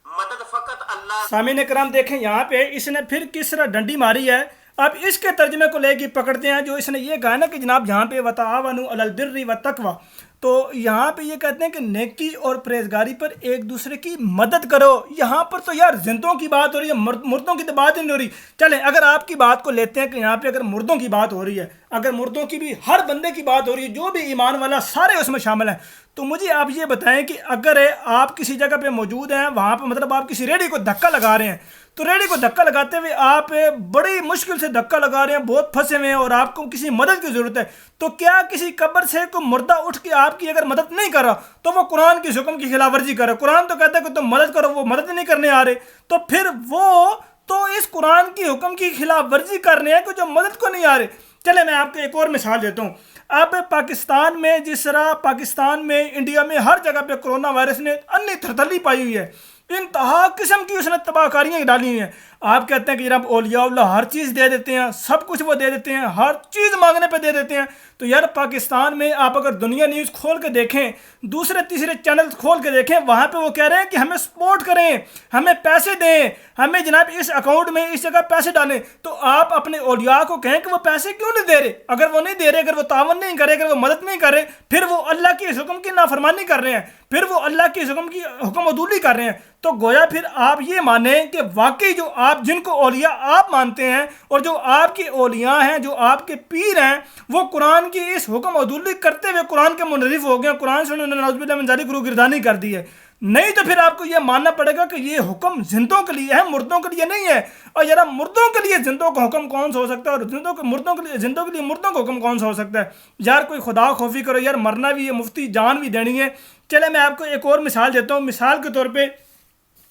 مدد فقط اللہ۔ سامعین کرام دیکھیں یہاں پہ اس نے پھر کس طرح ڈنڈی ماری ہے۔ اب اس کے ترجمے کو لے کے پکڑتے ہیں جو اس نے یہ کہا نا کہ جناب یہاں پہ وتعاونوا علی البر والتقوی، تو یہاں پہ یہ کہتے ہیں کہ نیکی اور پرہیزگاری پر ایک دوسرے کی مدد کرو. یہاں پر تو یار زندوں کی بات ہو رہی ہے، مردوں کی تو بات ہی نہیں ہو رہی. چلیں اگر آپ کی بات کو لیتے ہیں کہ یہاں پہ اگر مردوں کی بات ہو رہی ہے، اگر مردوں کی بھی ہر بندے کی بات ہو رہی ہے، جو بھی ایمان والا سارے اس میں شامل ہیں، تو مجھے آپ یہ بتائیں کہ اگر آپ کسی جگہ پہ موجود ہیں، وہاں پہ مطلب آپ کسی ریڑھی کو دھکا لگا رہے ہیں، تو ریڑھی کو دھکا لگاتے ہوئے آپ بڑی مشکل سے دھکا لگا رہے ہیں، بہت پھنسے ہوئے ہیں اور آپ کو کسی مدد کی ضرورت ہے، تو کیا کسی قبر سے کوئی مردہ اٹھ کے آپ کی اگر مدد نہیں کر رہا تو وہ قرآن کی حکم کی خلاف ورزی کر رہا ہے؟ قرآن تو کہتا ہے کہ تم مدد کرو، وہ مدد نہیں کرنے آ رہے، تو پھر وہ تو اس قرآن کی حکم کی خلاف ورزی کر رہے ہیں کہ جو مدد کو نہیں آ رہے. چلے میں آپ کو ایک اور مثال دیتا ہوں. اب پاکستان میں جس طرح پاکستان میں انڈیا میں ہر جگہ پہ کرونا وائرس نے انی تھرتھلی پائی ہوئی ہے، انتہا قسم کی اس نے تباہ کاریاں ڈالی ہوئی ہیں. آپ کہتے ہیں کہ جناب اولیاء اللہ ہر چیز دے دیتے ہیں، سب کچھ وہ دے دیتے ہیں، ہر چیز مانگنے پہ دے دیتے ہیں. تو یار پاکستان میں آپ اگر دنیا نیوز کھول کے دیکھیں، دوسرے تیسرے چینل کھول کے دیکھیں، وہاں پہ وہ کہہ رہے ہیں کہ ہمیں سپورٹ کریں، ہمیں پیسے دیں، ہمیں جناب اس اکاؤنٹ میں اس جگہ پیسے ڈالیں. تو آپ اپنے اولیاء کو کہیں کہ وہ پیسے کیوں نہیں دے رہے؟ اگر وہ نہیں دے رہے، اگر وہ تعاون نہیں کرے، اگر وہ مدد نہیں کرے، پھر وہ اللہ کے اس حکم کی نافرمانی کر رہے ہیں، پھر وہ اللہ کے اس حکم کی حکم عدولی کر رہے ہیں. تو گویا پھر آپ یہ مانیں کہ واقعی جو آپ جن کو اولیاء آپ مانتے ہیں اور جو آپ کے اولیاء ہیں، جو آپ کے پیر ہیں، وہ قرآن کی اس حکم عدولی کرتے ہوئے قرآن کے منحرف ہو گئے، قرآن سے انہوں نے نعوذ باللہ من ذالک روگردانی کر دی ہے. نہیں تو پھر آپ کو یہ ماننا پڑے گا کہ یہ حکم زندوں کے لیے ہے، مردوں کے لیے نہیں ہے. اور یار مردوں کے لیے زندوں کا حکم کون سا ہو سکتا ہے، اور مردوں کے لیے مردوں کا حکم کون سا ہو سکتا ہے؟ یار کوئی خدا خوفی کرو، یار مرنا بھی ہے، مفتی جان بھی دینی ہے. چلے میں آپ کو ایک اور مثال دیتا ہوں. مثال کے طور پہ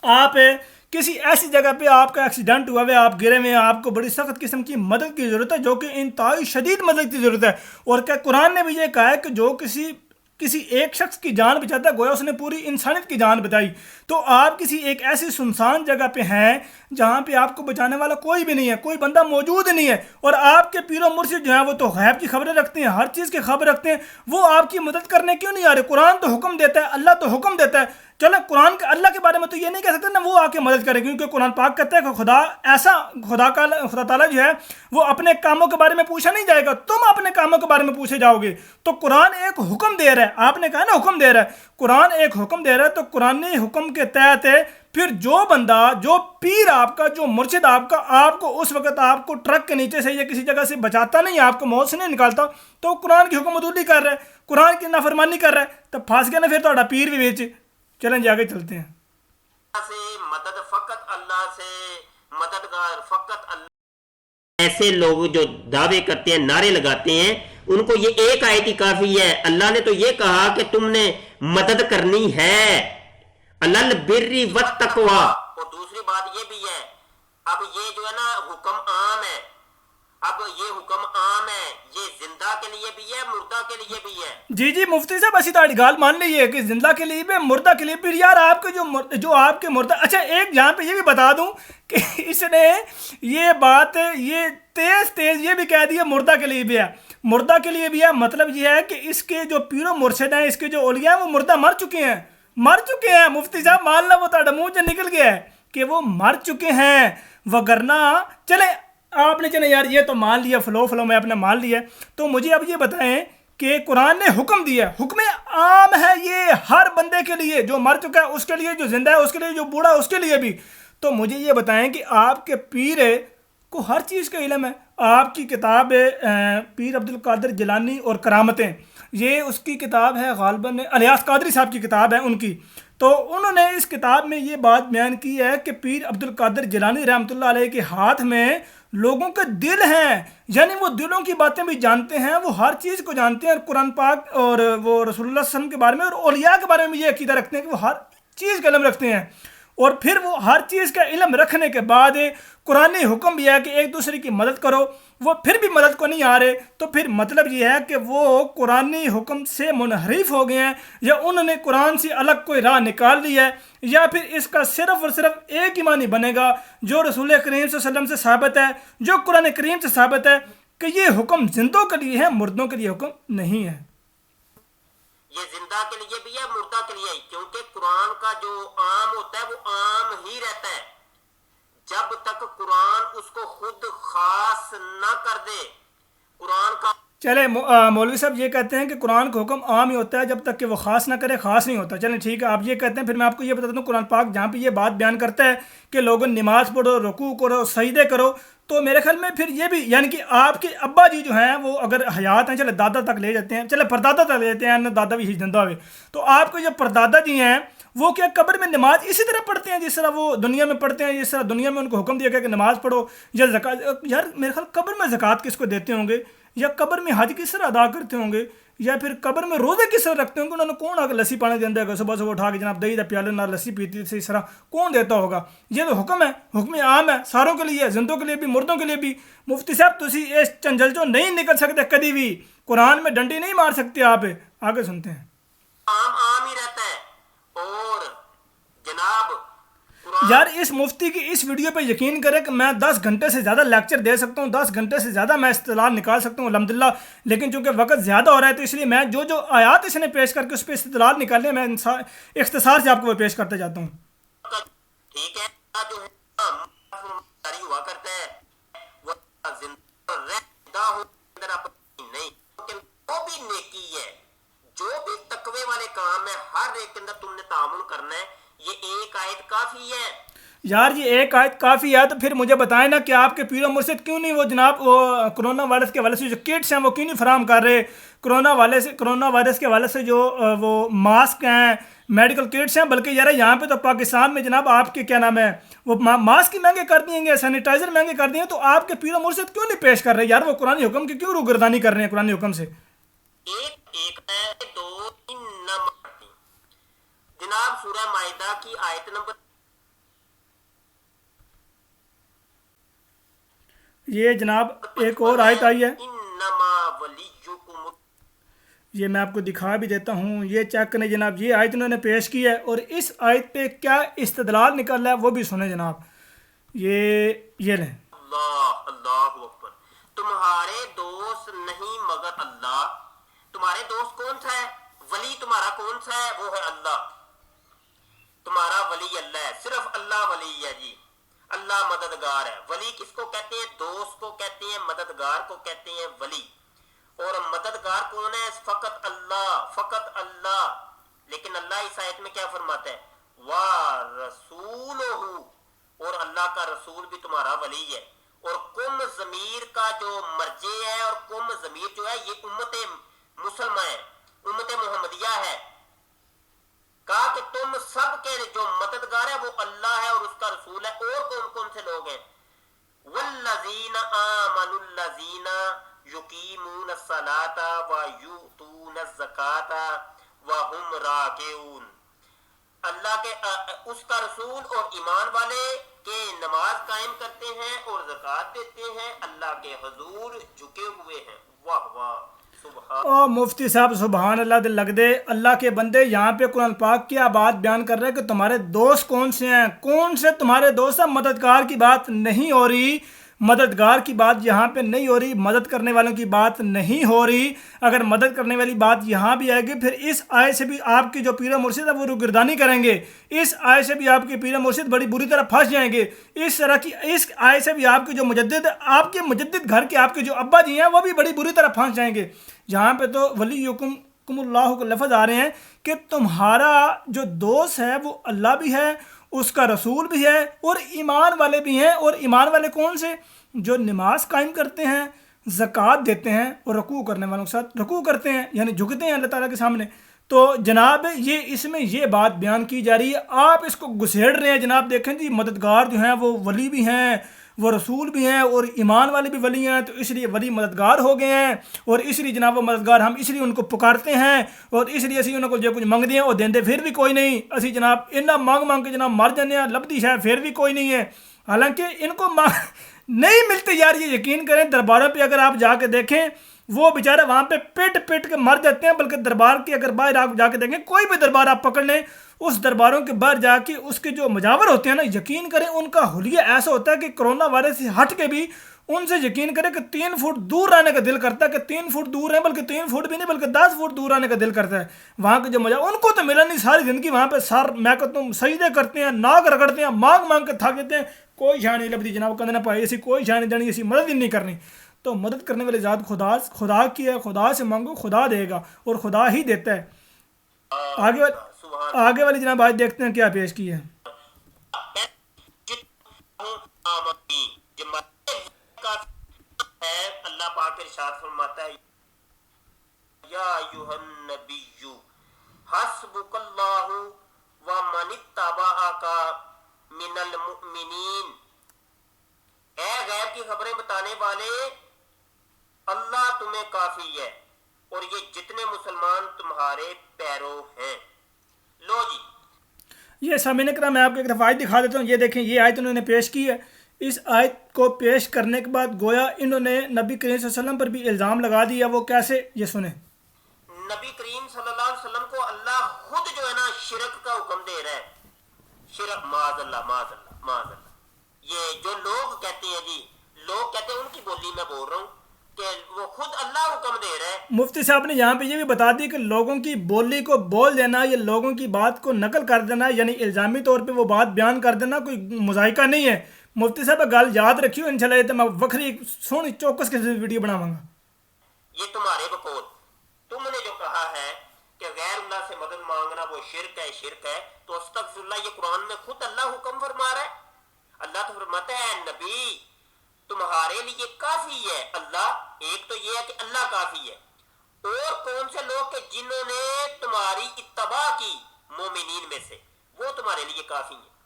آپ کسی ایسی جگہ پہ آپ کا ایکسیڈنٹ ہوا ہے، آپ گرے ہوئے ہیں، آپ کو بڑی سخت قسم کی مدد کی ضرورت ہے، جو کہ انتہائی شدید مدد کی ضرورت ہے. اور کیا قرآن نے بھی یہ کہا ہے کہ جو کسی ایک شخص کی جان بچاتا ہے گویا اس نے پوری انسانیت کی جان بچائی. تو آپ کسی ایک ایسی سنسان جگہ پہ ہیں جہاں پہ آپ کو بچانے والا کوئی بھی نہیں ہے، کوئی بندہ موجود نہیں ہے، اور آپ کے پیر و مرشد جو ہیں وہ تو غیب کی خبریں رکھتے ہیں، ہر چیز کی خبر رکھتے ہیں، وہ آپ کی مدد کرنے کیوں نہیں آ رہے؟ قرآن تو حکم دیتا ہے، اللہ تو حکم دیتا ہے. چلو قرآن کے اللہ کے بارے میں تو یہ نہیں کہہ سکتے نا وہ آ کے مدد کرے، کیونکہ قرآن پاک کہتا ہے کہ خدا تعالیٰ جو ہے وہ اپنے کاموں کے بارے میں پوچھا نہیں جائے گا، تم اپنے کاموں کے بارے میں پوچھے جاؤ گے. تو قرآن ایک حکم دے رہا ہے، آپ نے کہا نا حکم دے رہا ہے، قرآن ایک حکم دے رہا ہے، تو قرآن حکم کے تحت پھر جو بندہ، جو پیر آپ کا، جو مرشد آپ کا، آپ کو اس وقت آپ کو ٹرک کے نیچے سے یا کسی جگہ سے بچاتا نہیں، آپ کو موت سے نہیں نکالتا، تو قرآن کی حکم عدولی کر رہا ہے، قرآن کی نافرمانی کر رہا ہے. تو پھنس گیا نا پھر تو پیر بھی بیچ. چلیں جی آگے چلتے ہیں. سے مدد فقط اللہ سے، مددگار فقط اللہ. ایسے لوگ جو دعوے کرتے ہیں، نعرے لگاتے ہیں، ان کو یہ ایک آیت ہی کافی ہے. اللہ نے تو یہ کہا کہ تم نے مدد کرنی ہے، اللہ البر والتقوی. اور دوسری بات یہ بھی ہے، اب یہ جو ہے نا حکم عام ہے، اب یہ حکم عام ہے، یہ زندہ کے لیے بھی ہے، مردہ کے لیے بھی ہے. جی مفتی صاحب اسی تاڑی گال مان لیے کہ زندہ کے لیے بھی، مردہ کے لیے بھی. یار آپ کے جو آپ کے مردہ، اچھا ایک یہاں پہ یہ بھی بتا دوں کہ اس نے یہ بات یہ تیز یہ بھی کہہ دیا مردہ کے لیے بھی ہے، مردہ کے لیے بھی ہے. مطلب یہ ہے کہ اس کے جو پیر و مرشد ہیں، اس کے جو اولیاء ہیں، وہ مردہ مر چکے ہیں. مفتی صاحب مان لو، وہ تھوڑا منہ سے نکل گیا ہے کہ وہ مر چکے ہیں. وگرنہ چلے آپ نے یار یہ تو مان لیا، فلو میں آپ نے مان لیا. تو مجھے اب یہ بتائیں کہ قرآن نے حکم دیا، حکم عام ہے یہ ہر بندے کے لیے، جو مر چکا ہے اس کے لیے، جو زندہ ہے اس کے لیے، جو بوڑھا ہے اس کے لیے بھی. تو مجھے یہ بتائیں کہ آپ کے پیر کو ہر چیز کا علم ہے. آپ کی کتاب پیر عبد القادر جیلانی اور کرامتیں، یہ اس کی کتاب ہے، غالباً الیاس قادری صاحب کی کتاب ہے ان کی. تو انہوں نے اس کتاب میں یہ بات بیان کی ہے کہ پیر عبد القادر جیلانی رحمۃ اللہ علیہ کے ہاتھ میں لوگوں کے دل ہیں، یعنی وہ دلوں کی باتیں بھی جانتے ہیں، وہ ہر چیز کو جانتے ہیں، اور قرآن پاک اور وہ رسول اللہ صلی اللہ علیہ وسلم کے بارے میں اور اولیاء کے بارے میں یہ عقیدہ رکھتے ہیں کہ وہ ہر چیز کا علم رکھتے ہیں. اور پھر وہ ہر چیز کا علم رکھنے کے بعد قرآن حکم بھی ہے کہ ایک دوسرے کی مدد کرو، وہ پھر بھی مدد کو نہیں آ رہے. تو پھر مطلب یہ ہے کہ وہ قرآن حکم سے منحرف ہو گئے ہیں، یا انہوں نے قرآن سے الگ کوئی راہ نکال لی ہے، یا پھر اس کا صرف اور صرف ایک ہی معنی بنے گا جو رسول کریم صلی اللہ علیہ وسلم سے ثابت ہے، جو قرآن کریم سے ثابت ہے کہ یہ حکم زندوں کے لیے ہے، مردوں کے لیے حکم نہیں ہے. یہ زندہ کے لیے بھی ہے، مردہ کے لیے، کیونکہ قرآن کا جو عام ہوتا ہے وہ عام ہی رہتا ہے. جب تک قرآن اس کو خود خاص نہ کر دے. قرآن کا چلے مولوی صاحب یہ کہتے ہیں کہ قرآن کا حکم عام ہی ہوتا ہے جب تک کہ وہ خاص نہ کرے خاص نہیں ہوتا. چلیں ٹھیک ہے آپ یہ کہتے ہیں, پھر میں آپ کو یہ بتاتا ہوں قرآن پاک جہاں پہ یہ بات بیان کرتا ہے کہ لوگوں نماز پڑھو, رکوع کرو, سجدے کرو, تو میرے خیال میں پھر یہ بھی یعنی کہ آپ کے ابا جی جو ہیں وہ اگر حیات ہیں, چلے دادا تک لے جاتے ہیں, چلے پردادا تک لے جاتے ہیں, دادا بھی زندہ ہوئے, تو آپ کے جو پردادا جی ہیں وہ کیا قبر میں نماز اسی طرح پڑھتے ہیں جس طرح وہ دنیا میں پڑھتے ہیں, جس طرح دنیا میں ان کو حکم دیا گیا کہ نماز پڑھو یا زکات؟ یار میرے خیال قبر میں زکات کس کو دیتے ہوں گے, یا قبر میں حج کس طرح ادا کرتے ہوں گے, یا پھر قبر میں روزے کس طرح رکھتے ہوں گے؟ انہوں نے کون آ کے لسی پانے دیا ہے صبح صبح اٹھا کے جناب دہی دا پیالے نہ لسی پیتی تھی, اس طرح کون دیتا ہوگا؟ یہ تو حکم ہے, حکم عام ہے ساروں کے لیے, زندوں کے لیے بھی مردوں کے لیے بھی. مفتی صاحب تسی اس چنجل چوں نہیں نکل سکتے کبھی بھی, قرآن میں ڈنڈی نہیں مار سکتے آپ. آگے سنتے ہیں. عام ہی رہتا ہے. اور جناب یار اس مفتی کی اس ویڈیو پہ یقین کریں کہ میں 10 گھنٹے سے زیادہ لیکچر دے سکتا ہوں, 10 گھنٹے سے زیادہ میں استدلال نکال سکتا ہوں الحمدللہ, لیکن چونکہ وقت زیادہ ہو رہا ہے تو اس لیے میں جو آیات اس نے پیش کر کے اس پہ استدلال نکالنے میں اختصار سے آپ کو وہ پیش کرتے جاتا ہوں. ٹھیک ہے جو ہے ہوا کرتا ہے وہ زندہ ہو نہیں, وہ بھی نیکی ہے, جو بھی تقوی والے کام ہے ہر ایک کے اندر تم نے تعاون کرنا ہے. یہ ایک آیت کافی ہے. یار یہ ایک آیت کافی ہے تو پھر مجھے بتائیں نا کہ آپ کے پیر و مرشد کیوں نہیں وہ جناب وہ کرونا وائرس کے حوالے سے جو کٹس ہیں وہ کیوں نہیں فراہم کر رہے؟ کرونا وائرس کے حوالے سے جو وہ ماسک ہیں, میڈیکل کٹس ہیں, بلکہ یار یہاں پہ تو پاکستان میں جناب آپ کے کیا نام ہے وہ ماسک ہی مہنگے کر دیے گے, سینیٹائزر مہنگے کر دیے, تو آپ کے پیر و مرشد کیوں نہیں پیش کر رہے یار؟ وہ قرآن حکم کی کیوں روگردانی کر رہے ہیں قرآن حکم سے؟ ایک ہے دو تین جناب سورہ مائدہ کی آیت نمبر یہ جناب ایک اور آیت آئی ہے, انما ولیکم, یہ میں آپ کو دکھا بھی دیتا ہوں, یہ چیک کریں جناب. یہ آیت انہوں نے پیش کی ہے اور اس آیت پہ کیا استدلال نکل رہا ہے وہ بھی سنیں جناب. یہ لیں. اللہ اکبر. تمہارے دوست نہیں مگر اللہ. تمہارے دوست کون سا ہے؟ ولی تمہارا کون سا ہے؟ وہ ہے اللہ. تمہارا ولی اللہ ہے, صرف اللہ ولی ہے جی. اللہ مددگار ہے. ولی کس کو کہتے ہیں؟ دوست کو کہتے ہیں, مددگار کو کہتے ہیں ولی. اور مددگار کون ہے؟ فقط اللہ, فقط اللہ. لیکن اللہ اس آیت میں کیا فرماتا ہے؟ وَرَسُولُهُ, اور اللہ کا رسول بھی تمہارا ولی ہے. اور کم ضمیر کا جو مرجع ہے, اور کم ضمیر جو ہے یہ امت مسلمہ ہے, امت محمدیہ ہے. کہا کہ تم سب کے جو مددگار ہے وہ اللہ ہے اور اس کا رسول ہے. اور کون کون سے لوگ ہیں؟ وَالَّذِينَ آمَنُوا الَّذِينَ يُقِيمُونَ الصَّلَاةَ وَيُؤْتُونَ الزَّكَاةَ وَهُمْ رَاكِعُونَ. اللہ کے اس کا رسول اور ایمان والے کہ نماز قائم کرتے ہیں اور زکوٰۃ دیتے ہیں, اللہ کے حضور جھکے ہوئے ہیں. واہ واہ سبحان. او مفتی صاحب سبحان اللہ دل لگ دے. اللہ کے بندے یہاں پہ قرآن پاک کیا بات بیان کر رہے ہیں کہ تمہارے دوست کون سے ہیں, کون سے تمہارے دوست ہیں. مددگار کی بات نہیں ہو رہی, مددگار کی بات یہاں پہ نہیں ہو رہی, مدد کرنے والوں کی بات نہیں ہو رہی. اگر مدد کرنے والی بات یہاں بھی آئے گی پھر اس آیت سے بھی آپ کی جو پیر مرشد ہے وہ روگردانی کریں گے. اس آیت سے بھی آپ کے پیر مرشد بڑی بری طرح پھنس جائیں گے. اس طرح کی اس آیت سے بھی آپ کے جو مجدد, آپ کے مجدد گھر کے آپ کے جو ابا جی ہیں وہ بھی بڑی بری طرح پھنس جائیں گے. جہاں پہ تو ولیکم اللہ کے لفظ آ رہے ہیں کہ تمہارا جو دوست ہے وہ اللہ بھی ہے, اس کا رسول بھی ہے اور ایمان والے بھی ہیں. اور ایمان والے کون سے؟ جو نماز قائم کرتے ہیں, زکوٰۃ دیتے ہیں اور رکوع کرنے والوں کے ساتھ رکوع کرتے ہیں, یعنی جھکتے ہیں اللہ تعالیٰ کے سامنے. تو جناب یہ اس میں یہ بات بیان کی جا رہی ہے, آپ اس کو گھسیڑ رہے ہیں جناب. دیکھیں جی مددگار جو ہیں وہ ولی بھی ہیں, وہ رسول بھی ہیں اور ایمان والے بھی ولی ہیں, تو اس لیے ولی مددگار ہو گئے ہیں. اور اس لیے جناب وہ مددگار ہم اس لیے ان کو پکارتے ہیں اور اس لیے اسی انہوں کو جو کچھ منگ دیں وہ دیں پھر بھی کوئی نہیں. اسی جناب انہیں مانگ کے جناب مر جانے ہیں, لبدی ہے پھر بھی کوئی نہیں ہے. حالانکہ ان کو نہیں ملتے یار. یہ یقین کریں درباروں پہ اگر آپ جا کے دیکھیں وہ بیچارے وہاں پہ پیٹ کے مر جاتے ہیں. بلکہ دربار کے اگر باہر آپ جا کے دیکھیں, کوئی بھی دربار آپ پکڑ لیں, اس درباروں کے باہر جا کے اس کے جو مجاور ہوتے ہیں نا, یقین کریں ان کا حلیہ ایسا ہوتا ہے کہ کرونا وائرس سے ہٹ کے بھی ان سے یقین کریں کہ 3 فٹ دور رہنے کا دل کرتا ہے, کہ 3 فٹ دور ہیں, بلکہ 3 فٹ بھی نہیں بلکہ 10 فٹ دور رہنے کا دل کرتا ہے. وہاں کے جو مجاور ان کو تو ملا نہیں, ساری زندگی وہاں پہ سر میں کہتا ہوں سجدے کرتے ہیں, ناک رگڑتے ہیں, مانگ کے تھک دیتے ہیں, کوئی شان نہیں لبھی جناب کہنا پائی اسی کوئی شان نہیں دینی اسی مدد ہی نہیں کرنی. تو مدد کرنے والے ذات خدا کی ہے. خدا سے مانگو خدا دے گا اور خدا ہی دیتا ہے. آگے والی جناب آج دیکھتے ہیں کیا پیش کی ہے. اللہ پاک ارشاد فرماتا ہے یا ایھا النبی حسبک اللہ ومن اتبعک من المؤمنین. اے غیب کی خبریں بتانے والے اللہ تمہیں کافی ہے اور یہ جتنے مسلمان تمہارے پیرو ہیں. لو جی یہ سامعین کرام میں آپ کو ایک دفعہ آیت دکھا دیتا ہوں. یہ دیکھیں یہ آیت انہوں نے پیش کی ہے. اس آیت کو پیش کرنے کے بعد گویا انہوں نے نبی کریم صلی اللہ علیہ وسلم پر بھی الزام لگا دیا. وہ کیسے یہ سنیں. نبی کریم صلی اللہ علیہ وسلم کو اللہ خود جو ہے نا شرک کا حکم دے رہا ہے. شرک معاذ اللہ معاذ اللہ معاذ اللہ. یہ جو لوگ کہتے ہیں جی لوگ کہتے ہیں ان کی بولی میں بول رہا ہوں کہ وہ خود اللہ حکم دے رہا ہے. مفتی صاحب نے یہاں پہ یہ بھی بتا دی کہ لوگوں کی بولی کو بول دینا یا لوگوں کی بات کو نقل کر دینا یعنی الزامی طور پہ وہ بات بیان کر دینا کوئی مذائقہ نہیں ہے. مفتی صاحب گل یاد رکھیو انشاءاللہ تو میں وکری سونی چوکس کے ویڈیو بناواں گا. یہ تمہارے بقول تم نے جو کہا ہے کہ غیر اللہ سے مدد مانگنا وہ شرک ہے تو استغفر اللہ یہ قرآن میں خود اللہ حکم فرما رہا ہے. اللہ تو فرماتا ہے نبی تمہارے لیے کافی ہے اللہ. ایک تو یہ ہے کہ اللہ کافی ہے اور کون سے لوگ کہ جنہوں نے تمہاری اتباع کی مومنین میں سے وہ تمہارے لیے کافی ہیں.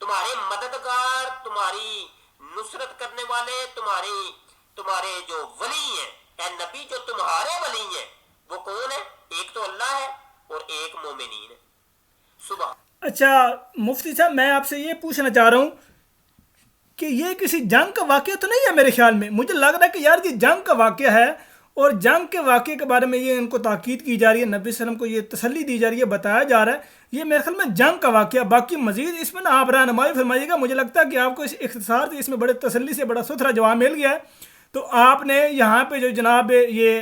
تمہارے مددگار تمہاری نصرت کرنے والے تمہارے جو ولی ہیں اے نبی جو تمہارے ولی ہیں وہ کون ہے. ایک تو اللہ ہے اور ایک مومنین ہے. صبح اچھا مفتی صاحب میں آپ سے یہ پوچھنا چاہ رہا ہوں کہ یہ کسی جنگ کا واقعہ تو نہیں ہے. میرے خیال میں مجھے لگ رہا ہے کہ یار یہ جنگ کا واقعہ ہے اور جنگ کے واقعے کے بارے میں یہ ان کو تاکید کی جا رہی ہے. نبی صلی اللہ علیہ وسلم کو یہ تسلی دی جا رہی ہے بتایا جا رہا ہے یہ میرے خیال میں جنگ کا واقعہ. باقی مزید اس میں نا آپ رہنمائی فرمائیے گا. مجھے لگتا ہے کہ آپ کو اس اختصار سے اس میں بڑے تسلی سے بڑا ستھرا جواب مل گیا ہے. تو آپ نے یہاں پہ جو جناب یہ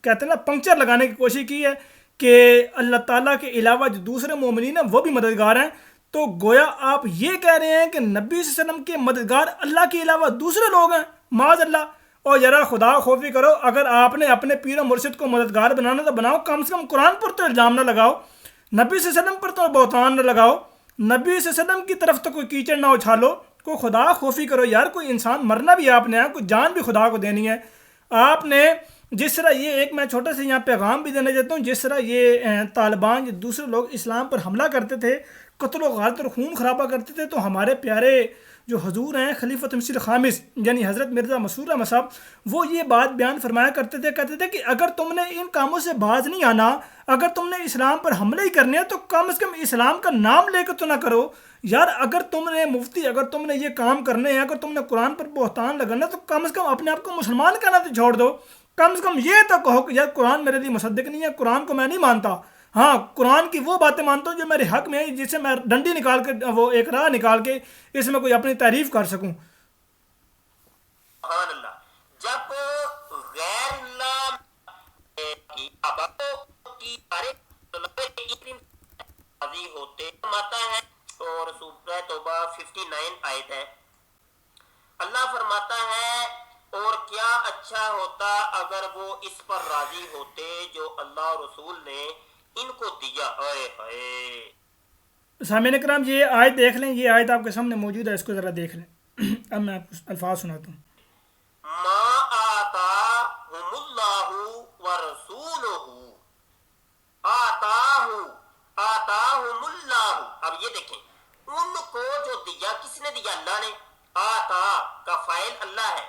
کہتے ہیں نا پنکچر لگانے کی کوشش کی ہے کہ اللہ تعالیٰ کے علاوہ جو دوسرے مومنین ہیں وہ بھی مددگار ہیں. تو گویا آپ یہ کہہ رہے ہیں کہ نبی صلی اللہ علیہ وسلم کے مددگار اللہ کے علاوہ دوسرے لوگ ہیں معاذ اللہ. اور ذرا خدا خوفی کرو اگر آپ نے اپنے پیر و مرشد کو مددگار بنانا تو بناؤ. کم سے کم قرآن پر تو الزام نہ لگاؤ. نبی صلی اللہ علیہ وسلم پر تو بہتان نہ لگاؤ. نبی صلی اللہ علیہ وسلم کی طرف تو کوئی کیچڑ نہ اچھالو. کوئی خدا خوفی کرو یار. کوئی انسان مرنا بھی آپ نے ہے کوئی جان بھی خدا کو دینی ہے. آپ نے جس طرح یہ ایک میں چھوٹا سے یہاں پیغام بھی دینا چاہتا ہوں جس طرح یہ طالبان یا دوسرے لوگ اسلام پر حملہ کرتے تھے قتل و غارت اور خون خرابہ کرتے تھے تو ہمارے پیارے جو حضور ہیں خلیفۃ مسیح الخامس یعنی حضرت مرزا مسرور احمد صاحب وہ یہ بات بیان فرمایا کرتے تھے. کہتے تھے کہ اگر تم نے ان کاموں سے باز نہیں آنا اگر تم نے اسلام پر حملے ہی کرنے ہیں تو کم از کم اسلام کا نام لے کے تو نہ کرو یار. اگر تم نے مفتی اگر تم نے یہ کام کرنے ہیں اگر تم نے قرآن پر بہتان لگانا تو کم از کم اپنے آپ کو مسلمان کہنا تو چھوڑ دو. کم سے کم یہ تو کہو کہ یار قرآن میرے لیے مصدق نہیں ہے. قرآن کو میں نہیں مانتا. ہاں قرآن کی وہ باتیں مانتا ہوں جو میرے حق میں ہیں جس سے میں ڈنڈی نکال کے وہ ایک راہ نکال کے اس میں کوئی اپنی تعریف کر سکوں. سبحان اللہ. جب غیر اللہ کی راضی ہوتے فرماتا ہے اور سورہ توبہ 59 آیت ہے. اللہ فرماتا ہے اور کیا اچھا ہوتا اگر وہ اس پر راضی ہوتے جو اللہ اور رسول نے ان کو دیا. سامعین کرام یہ آیت دیکھ لیں. یہ آیت آپ کے سامنے موجود ہے اس کو ذرا دیکھ لیں. اب میں آپ کو الفاظ سناتا ہوں. ما آتاہم اللہ ورسولہ آتاہم اللہ. اب یہ دیکھیں ان کو جو دیا کس نے دیا؟ اللہ نے. آتا کا فاعل اللہ ہے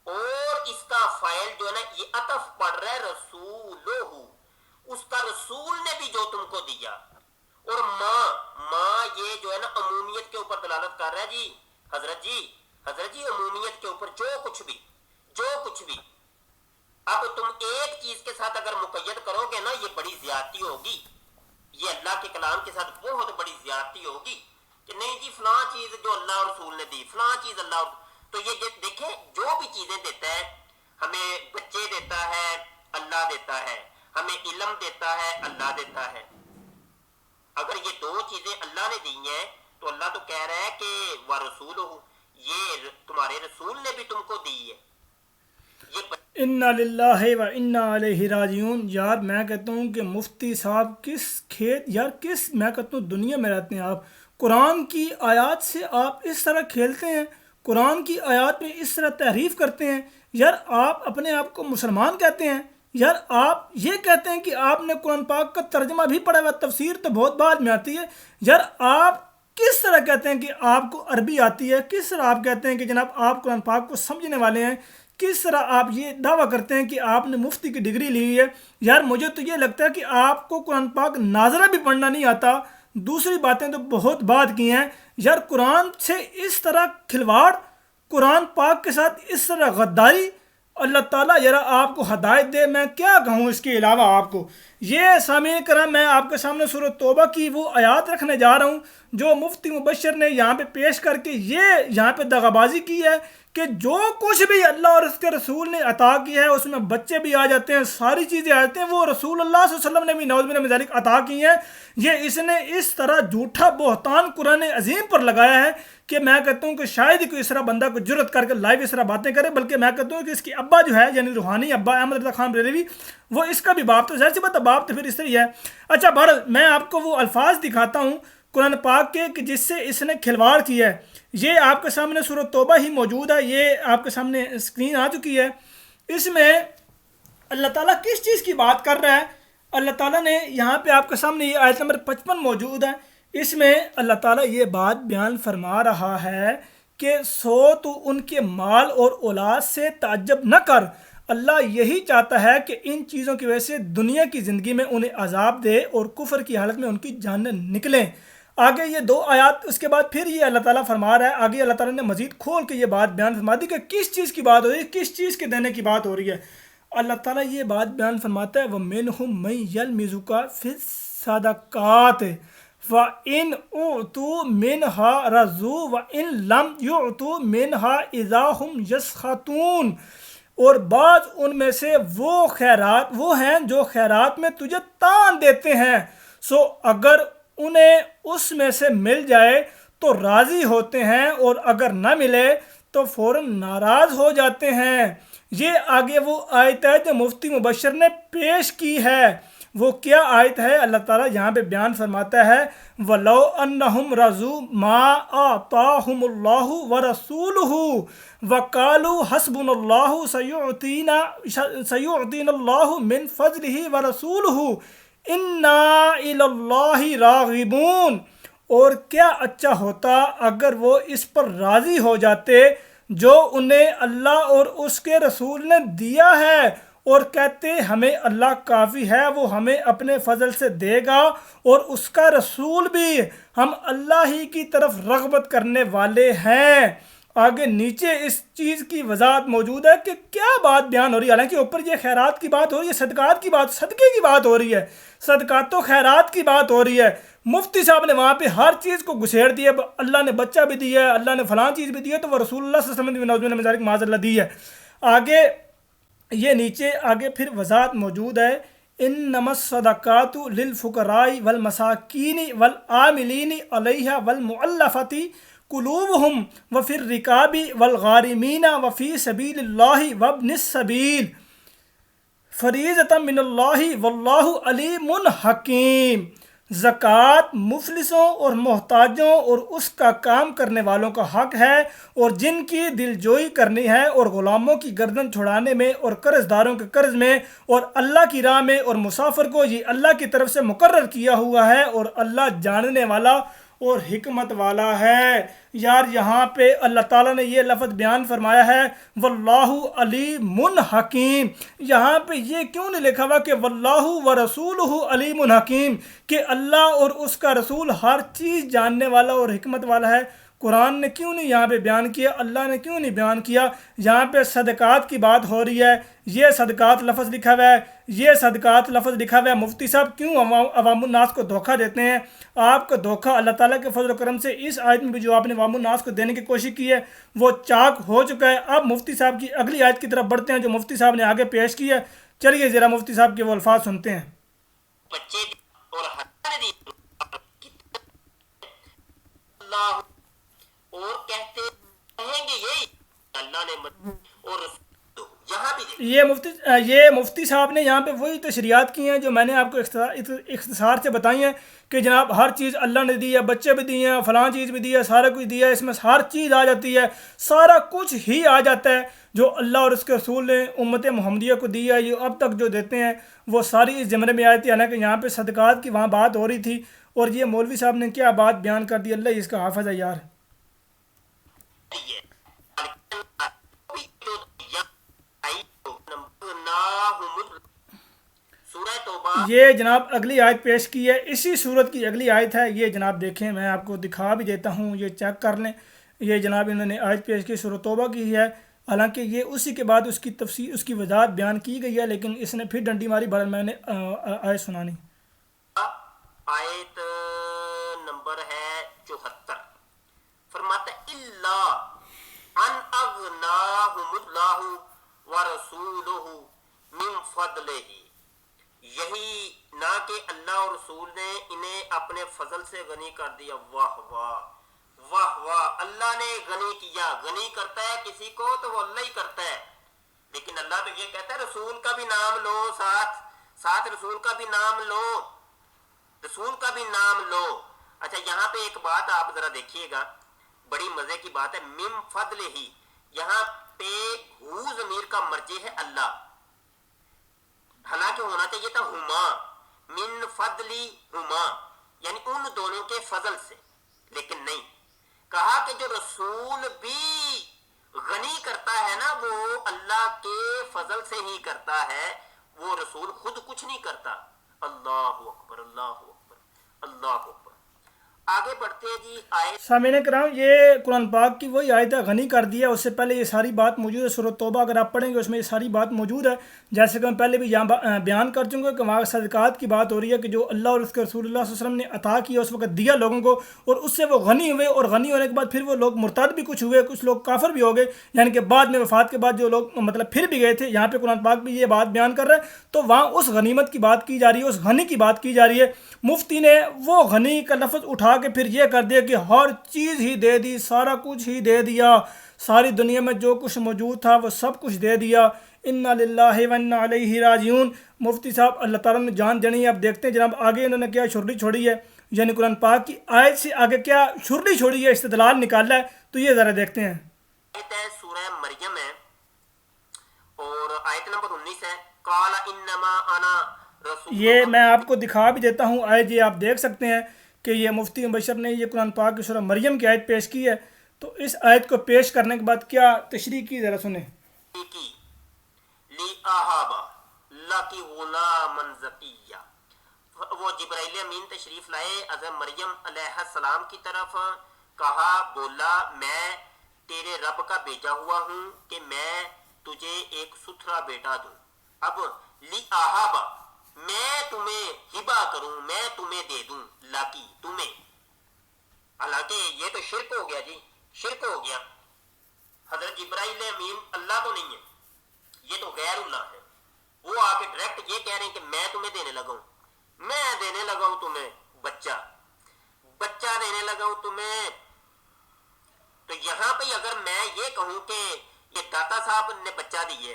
اور اس کا فاعل جو ہے نا یہ عطف پڑھ رہا ہے رسولہ. اس کا رسول نے بھی جو تم کو دیا. اور ماں یہ جو ہے نا عمومیت کے اوپر دلالت کر رہا ہے جی حضرت جی عمومیت کے اوپر جو کچھ بھی. اب تم ایک چیز کے ساتھ اگر مقید کرو گے نا یہ بڑی زیادتی ہوگی. یہ اللہ کے کلام کے ساتھ بہت بڑی زیادتی ہوگی کہ نہیں جی فلاں چیز جو اللہ اور رسول نے دی فلاں چیز اللہ. تو یہ دیکھیں جو بھی چیزیں دیتا ہے ہمیں بچے دیتا ہے اللہ دیتا ہے ہمیں علم دیتا ہے اللہ دیتا ہے. اگر یہ دو چیزیں اللہ نے دی ہیں تو اللہ تو کہہ رہا ہے کہ وَرَسُولُهُ، یہ تمہارے رسول نے بھی تم کو دی ہے. یہ انا للہ و انا الیہ راجعون. یار میں کہتا ہوں کہ مفتی صاحب کس کھیت، یار کس میں کہتا ہوں دنیا میں رہتے ہیں آپ. قرآن کی آیات سے آپ اس طرح کھیلتے ہیں، قرآن کی آیات میں اس طرح تحریف کرتے ہیں. یار آپ اپنے آپ کو مسلمان کہتے ہیں، یار آپ یہ کہتے ہیں کہ آپ نے قرآن پاک کا ترجمہ بھی پڑھا ہوا، تفسیر تو بہت بعد میں آتی ہے. یار آپ کس طرح کہتے ہیں کہ آپ کو عربی آتی ہے؟ کس طرح آپ کہتے ہیں کہ جناب آپ قرآن پاک کو سمجھنے والے ہیں؟ کس طرح آپ یہ دعویٰ کرتے ہیں کہ آپ نے مفتی کی ڈگری لی ہے؟ یار مجھے تو یہ لگتا ہے کہ آپ کو قرآن پاک ناظرہ بھی پڑھنا نہیں آتا. دوسری باتیں تو بہت بات کی ہیں. یار قرآن سے اس طرح کھلواڑ، قرآن پاک کے ساتھ اس طرح غداری، اللہ تعالیٰ ذرا آپ کو ہدایت دے. میں کیا کہوں اس کے علاوہ آپ کو. یہ سامعین کرام میں آپ کے سامنے سورۃ توبہ کی وہ آیات رکھنے جا رہا ہوں جو مفتی مبشر نے یہاں پہ پیش کر کے یہ یہاں پہ دغابازی کی ہے کہ جو کچھ بھی اللہ اور اس کے رسول نے عطا کیا ہے اس میں بچے بھی آ جاتے ہیں، ساری چیزیں آ جاتے ہیں، وہ رسول اللہ صلی اللہ علیہ وسلم نے بھی نعوذ باللہ من ذالک عطا کی ہیں. یہ اس نے اس طرح جھوٹا بہتان قرآن عظیم پر لگایا ہے کہ میں کہتا ہوں کہ شاید ہی کوئی اس طرح بندہ کو جرت کر کے لائیو اس طرح باتیں کرے. بلکہ میں کہتا ہوں کہ اس کی ابا جو ہے یعنی روحانی ابا احمد رضا خان بریلوی، وہ اس کا بھی باپ تو ظاہر سی بات ہے، باپ تو پھر اس طرح ہے. اچھا بہرحال میں آپ کو وہ الفاظ دکھاتا ہوں قرآن پاک کے کہ جس سے اس نے کھلواڑ کیا ہے. یہ آپ کے سامنے سورۃ توبہ ہی موجود ہے، یہ آپ کے سامنے اسکرین آ چکی ہے. اس میں اللہ تعالیٰ کس چیز کی بات کر رہا ہے؟ اللہ تعالیٰ نے یہاں پہ آپ کے سامنے یہ آیت نمبر 55 موجود ہے. اس میں اللہ تعالیٰ یہ بات بیان فرما رہا ہے کہ سو تو ان کے مال اور اولاد سے تعجب نہ کر، اللہ یہی چاہتا ہے کہ ان چیزوں کی وجہ سے دنیا کی زندگی میں انہیں عذاب دے اور کفر کی حالت میں ان کی جانیں نکلیں. آگے یہ دو آیات اس کے بعد پھر یہ اللہ تعالیٰ فرما رہا ہے. آگے اللہ تعالیٰ نے مزید کھول کے یہ بات بیان فرما دی کہ کس چیز کی بات ہو رہی ہے، کس چیز کے دینے کی بات ہو رہی ہے. اللہ تعالیٰ یہ بات بیان فرماتا ہے وَمِنْهُمْ مَن يَلْمِزُكَ فِي الصَّدَقَاتِ وَإِنْ أُعْطُوا مِنْهَا رَضُوا وَإِنْ لَمْ يُعْطُوا مِنْهَا إِذَا هُمْ يَسْخَطُونَ. اور بعض ان میں سے وہ ہیں جو خیرات میں تجھے تان دیتے ہیں، سو اگر انہیں اس میں سے مل جائے تو راضی ہوتے ہیں اور اگر نہ ملے تو فوراً ناراض ہو جاتے ہیں. یہ آگے وہ آیت ہے جو مفتی مبشر نے پیش کی ہے. وہ کیا آیت ہے؟ اللہ تعالیٰ یہاں پہ بیان فرماتا ہے وَلَوْ أَنَّهُمْ رَضُوا مَا آتَاهُمُ اللَّهُ وَرَسُولُهُ وَقَالُوا حَسْبُنَا اللَّهُ سَيُعْطِينَا اللَّهُ مِنْ فَضْلِهِ وَرَسُولُهُ إِنَّا إِلَى اللَّهِ رَاغِبُونَ. اور کیا اچھا ہوتا اگر وہ اس پر راضی ہو جاتے جو انہیں اللہ اور اس کے رسول نے دیا ہے، اور کہتے ہمیں اللہ کافی ہے، وہ ہمیں اپنے فضل سے دے گا اور اس کا رسول بھی، ہم اللہ ہی کی طرف رغبت کرنے والے ہیں. آگے نیچے اس چیز کی وضاحت موجود ہے کہ کیا بات بیان ہو رہی ہے. حالانکہ اوپر یہ خیرات کی بات ہو رہی ہے، صدقات کی بات، صدقے کی بات ہو رہی ہے، صدقات و خیرات کی بات ہو رہی ہے. مفتی صاحب نے وہاں پہ ہر چیز کو گھسیڑ دیا. اللہ نے بچہ بھی دیا ہے، اللہ نے فلاں چیز بھی دی ہے، تو وہ رسول اللہ صلی اللہ علیہ وسلم نے نعوذ باللہ من ذالک معاذ اللہ دی ہے. آگے یہ نیچے آگے پھر وضاحت موجود ہے انما الصدقات للفقراء والمساکین والعاملین علیہا والمؤلفۃ قلوبہم وفی الرکاب والغارمین وفی سبیل اللہ وابن السبیل فریضۃ من اللہ واللہ علیم حکیم. زکوٰۃ مفلسوں اور محتاجوں اور اس کا کام کرنے والوں کا حق ہے، اور جن کی دل جوئی کرنی ہے، اور غلاموں کی گردن چھڑانے میں، اور قرض داروں کے قرض میں، اور اللہ کی راہ میں، اور مسافر کو یہ اللہ کی طرف سے مقرر کیا ہوا ہے، اور اللہ جاننے والا اور حکمت والا ہے. یار یہاں پہ اللہ تعالیٰ نے یہ لفظ بیان فرمایا ہے واللہ علیم حکیم. یہاں پہ یہ کیوں نہیں لکھا ہوا کہ واللہ ورسولہ علیم حکیم، کہ اللہ اور اس کا رسول ہر چیز جاننے والا اور حکمت والا ہے؟ قرآن نے کیوں نہیں یہاں پہ بیان کیا؟ اللہ نے کیوں نہیں بیان کیا؟ یہاں پہ صدقات کی بات ہو رہی ہے، یہ صدقات لفظ لکھا ہوا ہے، یہ صدقات لفظ لکھا ہوا ہے. مفتی صاحب کیوں عوام الناس کو دھوکہ دیتے ہیں؟ آپ کو دھوکہ اللہ تعالیٰ کے فضل و کرم سے اس آیت میں بھی جو آپ نے عوام الناس کو دینے کی کوشش کی ہے وہ چاک ہو چکا ہے. اب مفتی صاحب کی اگلی آیت کی طرف بڑھتے ہیں جو مفتی صاحب نے آگے پیش کی ہے. چلیے ذرا مفتی صاحب کے وہ الفاظ سنتے ہیں. بچے اور اللہ اللہ نے اور یہاں بھی دیکھیں یہ مفتی صاحب نے یہاں پہ وہی تشریحات کی ہیں جو میں نے آپ کو اختصار سے بتائی ہیں کہ جناب ہر چیز اللہ نے دی ہے، بچے بھی دیے ہیں، فلاں چیز بھی دی ہے، سارا کچھ دیا ہے، اس میں ہر چیز آ جاتی ہے، سارا کچھ ہی آ جاتا ہے جو اللہ اور اس کے رسول نے امت محمدیہ کو دیا ہے، یہ اب تک جو دیتے ہیں وہ ساری اس زمرے میں آئی تھی، حالانکہ یہاں پہ صدقات کی وہاں بات ہو رہی تھی، اور یہ مولوی صاحب نے کیا بات بیان کر دی، اللہ اس کا حافظ ہے یار۔ سورہ توبہ یہ جناب اگلی آیت پیش کی ہے، اسی صورت کی اگلی آیت ہے، یہ جناب دیکھیں، میں آپ کو دکھا بھی دیتا ہوں، یہ چیک کر لیں، یہ جناب انہوں نے آیت پیش کی سورہ توبہ کی ہے، حالانکہ یہ اسی کے بعد اس کی تفسیر، اس کی وضاحت بیان کی گئی ہے، لیکن اس نے پھر ڈنڈی ماری، بہرحال میں نے آیت سنانی۔ آیت نمبر ہے 74، فرماتا ہے اللہ ان اغناہم اللہ ورسولہ من فضلہ، یہی نہ کہ اللہ اور رسول نے انہیں اپنے فضل سے غنی کر دیا۔ واہ واہ واہ واہ، اللہ نے غنی کیا، غنی کرتا ہے کسی کو تو وہ اللہ ہی کرتا ہے، لیکن اللہ تو یہ کہتا ہے رسول کا بھی نام لو، ساتھ رسول کا بھی نام لو، رسول کا بھی نام لو۔ اچھا یہاں پہ ایک بات آپ ذرا دیکھیے گا، بڑی مزے کی بات ہے، من فضل ہی، یہاں پہ ہو ضمیر کا مرجع ہے اللہ، حالانکہ ہونا چاہیے تھا ہما، من فضلی ہما، یعنی ان دونوں کے فضل سے، لیکن نہیں، کہا کہ جو رسول بھی غنی کرتا ہے نا وہ اللہ کے فضل سے ہی کرتا ہے، وہ رسول خود کچھ نہیں کرتا۔ اللہ اکبر اللہ اکبر اللہ اکبر۔ آگے بڑھتے ہیں جی آیت۔ سامعین کرام، یہ قرآن پاک کی وہی آیت ہے، غنی کر دیا، اس سے پہلے یہ ساری بات موجود ہے، سورۃ توبہ اگر آپ پڑھیں گے اس میں یہ ساری بات موجود ہے، جیسے کہ میں پہلے بھی یہاں بیان کر چکا کہ وہاں صدقات کی بات ہو رہی ہے کہ جو اللہ اور اس کے رسول اللہ صلی اللہ علیہ وسلم نے عطا کیا اس وقت دیا لوگوں کو، اور اس سے وہ غنی ہوئے، اور غنی ہونے کے بعد پھر وہ لوگ مرتد بھی کچھ ہوئے، کچھ لوگ کافر بھی ہو گئے، یعنی کہ بعد میں وفات کے بعد جو لوگ مطلب پھر بھی گئے تھے، یہاں پہ قرآن پاک بھی یہ بات بیان کر رہا ہے، تو وہاں اس غنیمت کی بات کی جا رہی ہے، اس غنی کی بات کی جا رہی ہے۔ مفتی نے وہ غنی کا لفظ اٹھا کے پھر یہ کر دیا کہ ہر چیز ہی دے دی، سارا کچھ ہی دے دیا، ساری دنیا میں جو کچھ موجود تھا وہ سب کچھ دے دیا، انا للہ و انا الیہ راجعون۔ مفتی صاحب اللہ تعالیٰ نے جان دینی ہے۔ اب دیکھتے ہیں جناب آگے انہوں نے کیا شرلی چھوڑی ہے، یعنی قرآن پاک کی آیت سے آگے کیا شرلی چھوڑی ہے، استدلال نکالا ہے، تو یہ ذرا دیکھتے ہیں۔ آیت ہے سورہ مریم ہے اور آیت نمبر 19 ہے، قال انما انا رسول، یہ میں آپ کو دکھا بھی دیتا ہوں آیت، یہ آپ دیکھ سکتے ہیں کہ یہ مفتی مبشر نے یہ قرآن پاک کی سورہ مریم کی آیت پیش کی ہے، تو اس آیت کو پیش کرنے کے بعد کیا تشریح کی ذرا سنیں۔ کی لی آہابا لکی غلاما زکیہ، وہ جبرائیل امین تشریف لائے حضرت مریم علیہ السلام کی طرف، کہا بولا میں تیرے رب کا بھیجا ہوا ہوں کہ میں تجھے ایک ستھرا بیٹا دوں۔ اب لی آہابا، میں تمہیں ہبا کروں، میں تمہیں دے دوں، لاکی تمہیں، حالانکہ یہ تو شرک ہو گیا جی، شرک ہو گیا، حضرت جبرائیل امین اللہ تو نہیں ہے، یہ تو غیر اللہ ہے، وہ آ کے ڈائریکٹ یہ کہہ رہے ہیں کہ میں تمہیں دینے لگا ہوں، میں دینے لگا ہوں تمہیں بچہ دینے لگا ہوں تمہیں۔ تو یہاں پہ اگر میں یہ کہوں کہ یہ داتا صاحب نے بچہ دیے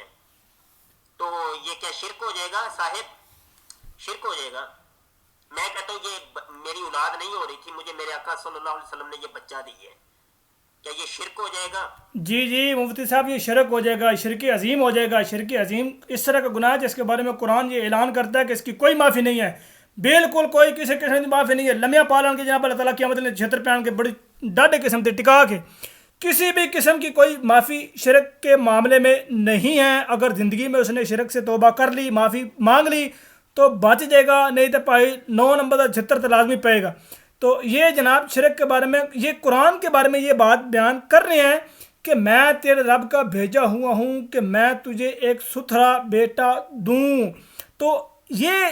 تو یہ کیا شرک ہو جائے گا صاحب؟ شرک ہو جائے گا۔ میں کہتا ہوں یہ میری اولاد نہیں ہو رہی تھی، مجھے میرے آقا صلی اللہ علیہ وسلم نے یہ بچہ دی ہے، کیا یہ شرک ہو جائے گا؟ جی مفتی صاحب، یہ شرک ہو جائے گا، شرک عظیم ہو جائے گا، شرک عظیم اس طرح کا گناہ ہے جس کے بارے میں قرآن یہ اعلان کرتا ہے کہ اس کی کوئی معافی نہیں ہے، بالکل کوئی کسی قسم کی معافی نہیں ہے۔ لمحہ پالن کے جناب اللہ تعالیٰ قیامت نے چھتر پہن کے بڑی ڈاڈے قسم سے ٹکا کے کسی بھی قسم کی کوئی معافی شرک کے معاملے میں نہیں ہے۔ اگر زندگی میں اس نے شرک سے توبہ کر لی، معافی مانگ لی تو بچ جائے گا، نہیں تو پائی 9 نمبر کا 76 تو لازمی پائے گا۔ تو یہ جناب شرک کے بارے میں، یہ قرآن کے بارے میں یہ بات بیان کر رہے ہیں کہ میں تیرے رب کا بھیجا ہوا ہوں کہ میں تجھے ایک ستھرا بیٹا دوں۔ تو یہ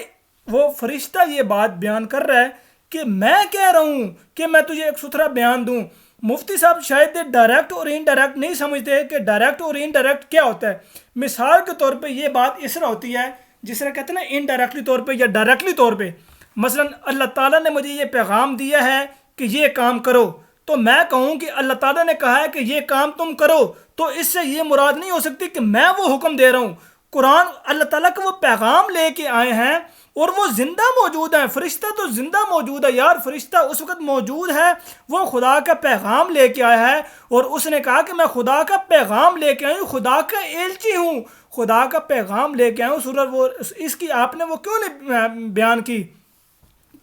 وہ فرشتہ یہ بات بیان کر رہا ہے کہ میں کہہ رہا ہوں کہ میں تجھے ایک ستھرا بیان دوں۔ مفتی صاحب شاید ڈائریکٹ اور انڈائریکٹ نہیں سمجھتے کہ ڈائریکٹ اور انڈائریکٹ کیا ہوتا ہے۔ مثال کے طور پہ یہ بات اس طرح ہوتی ہے جس طرح کہتے ہیں نا انڈائریکٹلی طور پہ یا ڈائریکٹلی طور پہ، مثلا اللہ تعالیٰ نے مجھے یہ پیغام دیا ہے کہ یہ کام کرو، تو میں کہوں کہ اللہ تعالیٰ نے کہا ہے کہ یہ کام تم کرو، تو اس سے یہ مراد نہیں ہو سکتی کہ میں وہ حکم دے رہا ہوں۔ قرآن اللہ تعالیٰ کا وہ پیغام لے کے آئے ہیں اور وہ زندہ موجود ہیں، فرشتہ تو زندہ موجود ہے یار، فرشتہ اس وقت موجود ہے، وہ خدا کا پیغام لے کے آیا ہے اور اس نے کہا کہ میں خدا کا پیغام لے کے آئی ہوں، خدا کا ایلچی ہوں، خدا کا پیغام لے کے آیا ہوں۔ سورہ وہ اس کی آپ نے وہ کیوں نہیں بیان کی؟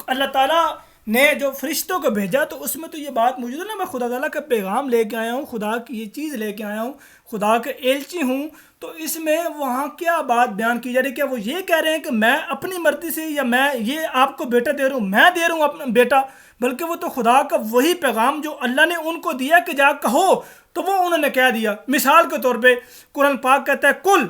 اللہ تعالیٰ نے جو فرشتوں کو بھیجا تو اس میں تو یہ بات موجود ہے نا، میں خدا تعالیٰ کا پیغام لے کے آیا ہوں، خدا کی یہ چیز لے کے آیا ہوں، خدا کا ایلچی ہوں۔ تو اس میں وہاں کیا بات بیان کی جا رہی ہے؟ کیا وہ یہ کہہ رہے ہیں کہ میں اپنی مرضی سے یا میں یہ آپ کو بیٹا دے رہا ہوں، میں دے رہا ہوں اپنا بیٹا؟ بلکہ وہ تو خدا کا وہی پیغام جو اللہ نے ان کو دیا کہ جا کہو، تو وہ انہوں نے کہہ دیا۔ مثال کے طور پہ قرآن پاک کہتا ہے کل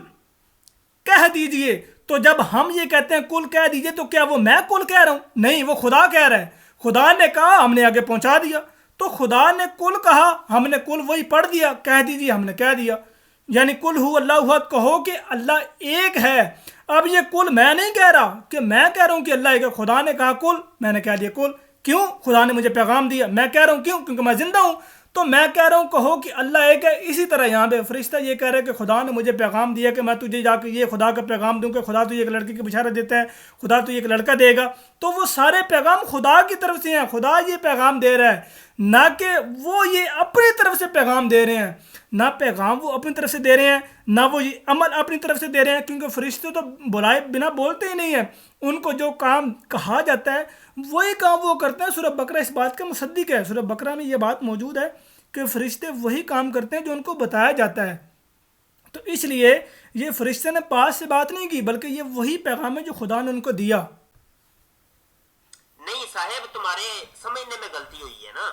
کہہ دیجئے، تو جب ہم یہ کہتے ہیں کل کہہ دیجئے تو کیا وہ میں کل کہہ رہا ہوں؟ نہیں، وہ خدا کہہ رہا ہے، خدا نے کہا ہم نے آگے پہنچا دیا۔ تو خدا نے کل کہا، ہم نے کل وہی پڑھ دیا، کہہ دیجئے ہم نے کہہ دیا، یعنی کل ہو اللہ احد، کہو کہ اللہ ایک ہے۔ اب یہ کل میں نہیں کہہ رہا کہ میں کہہ رہا ہوں کہ اللہ ایک ہے، خدا نے کہا کل، میں نے کہہ دیا کل۔ کیوں؟ خدا نے مجھے پیغام دیا، میں کہہ رہا ہوں کیوں؟ کیونکہ میں زندہ ہوں، تو میں کہہ رہا ہوں کہو کہ اللہ ایک ہے۔ اسی طرح یہاں پہ فرشتہ یہ کہہ رہے ہیں کہ خدا نے مجھے پیغام دیا کہ میں تجھے جا کے یہ خدا کا پیغام دوں کہ خدا تجھے ایک لڑکی کی بشارت دیتا ہے، خدا تجھے ایک لڑکا دے گا۔ تو وہ سارے پیغام خدا کی طرف سے ہیں، خدا یہ پیغام دے رہا ہے، نہ کہ وہ یہ اپنی طرف سے پیغام دے رہے ہیں، نہ پیغام وہ اپنی طرف سے دے رہے ہیں، نہ وہ یہ عمل اپنی طرف سے دے رہے ہیں، کیونکہ فرشتے تو بلائے بنا بولتے ہی نہیں ہیں، ان کو جو کام کہا جاتا ہے وہی کام وہ کرتے ہیں۔ سورہ بقرہ اس بات کا مصدق ہے، سورہ بقرہ میں یہ بات موجود ہے کہ فرشتے وہی کام کرتے ہیں جو ان کو بتایا جاتا ہے۔ تو اس لیے یہ فرشتے نے پاس سے بات نہیں کی، بلکہ یہ وہی پیغام ہے جو خدا نے ان کو دیا۔ نہیں صاحب، تمہارے سمجھنے میں غلطی ہوئی ہے نا،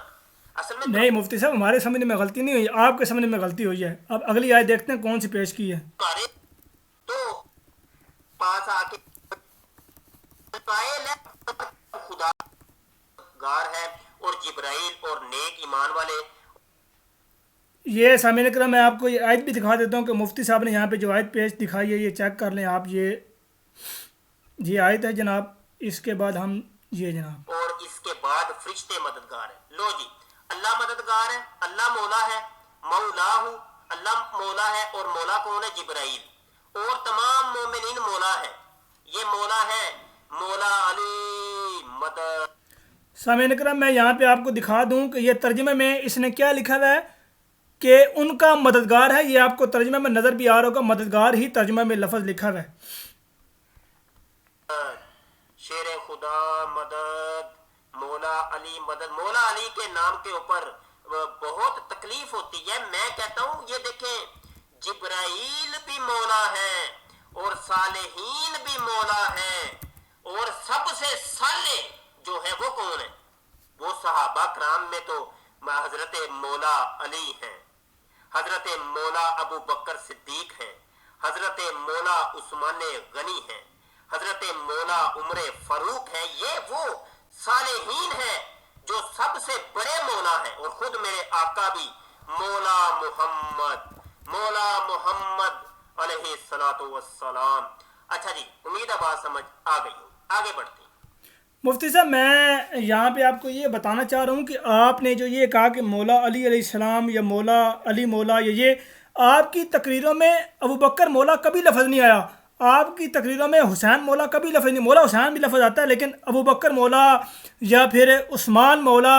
اصل میں نہیں مفتی صاحب، ہمارے سمجھنے میں غلطی نہیں ہوئی، آپ کے سمجھنے میں غلطی ہوئی ہے۔ اب اگلی آیت دیکھتے ہیں کون سی پیش کی ہے۔ تمہارے تو پاس آ کے خدا گار ہے اور جبرائیل اور نیک ایمان والے۔ یہ سامعین کرام میں آپ کو یہ آیت بھی دکھا دیتا ہوں کہ مفتی صاحب نے یہاں پہ جو آیت پیش دکھائی ہے یہ چیک کر لیں آپ، یہ آیت ہے جناب، اس کے بعد ہم یہ جناب، اور اس کے بعد فرشتے مددگار ہیں۔ لو جی، اللہ مددگار ہے، اللہ مولا ہے، مولا ہوں، اللہ مولا ہے، اور مولا کون ہے؟ جبرائیل، اور تمام مومنین مولا ہے۔ یہ مولا ہے مولا علی مدد۔ سامعین کرام میں یہاں پہ آپ کو دکھا دوں کہ یہ ترجمے میں اس نے کیا لکھا ہوا ہے کہ ان کا مددگار ہے، یہ آپ کو ترجمے میں نظر بھی آ رہا ہوگا، مددگار ہی ترجمہ میں لفظ لکھا ہوا ہے۔ شیر خدا مدد، مولا علی مدد۔ مولا علی کے نام کے اوپر بہت تکلیف ہوتی ہے۔ میں کہتا ہوں یہ دیکھیں، جبرائیل بھی مولا ہے اور صالحین بھی مولا ہے، اور سب سے صالح جو ہے وہ کون ہے؟ وہ صحابہ کرام میں تو حضرت مولا علی ہیں، حضرت مولا ابو بکر صدیق ہیں، حضرت مولا عثمان غنی ہیں، حضرت مولا عمر فاروق ہیں۔ یہ وہ صالحین ہیں جو سب سے بڑے مولا ہیں، اور خود میرے آقا بھی مولا محمد علیہ السلام۔ اچھا جی، امید ہے بات سمجھ آ گئی ہو، آگے بڑھتے ہیں۔ مفتی صاحب میں یہاں پہ آپ کو یہ بتانا چاہ رہا ہوں کہ آپ نے جو یہ کہا کہ مولا علی علیہ السلام یا مولا علی مولا، یہ آپ کی تقریروں میں ابو بکر مولا کبھی لفظ نہیں آیا، آپ کی تقریروں میں حسین مولا کبھی لفظ نہیں، مولا حسین بھی لفظ آتا ہے لیکن ابو بکر مولا یا پھر عثمان مولا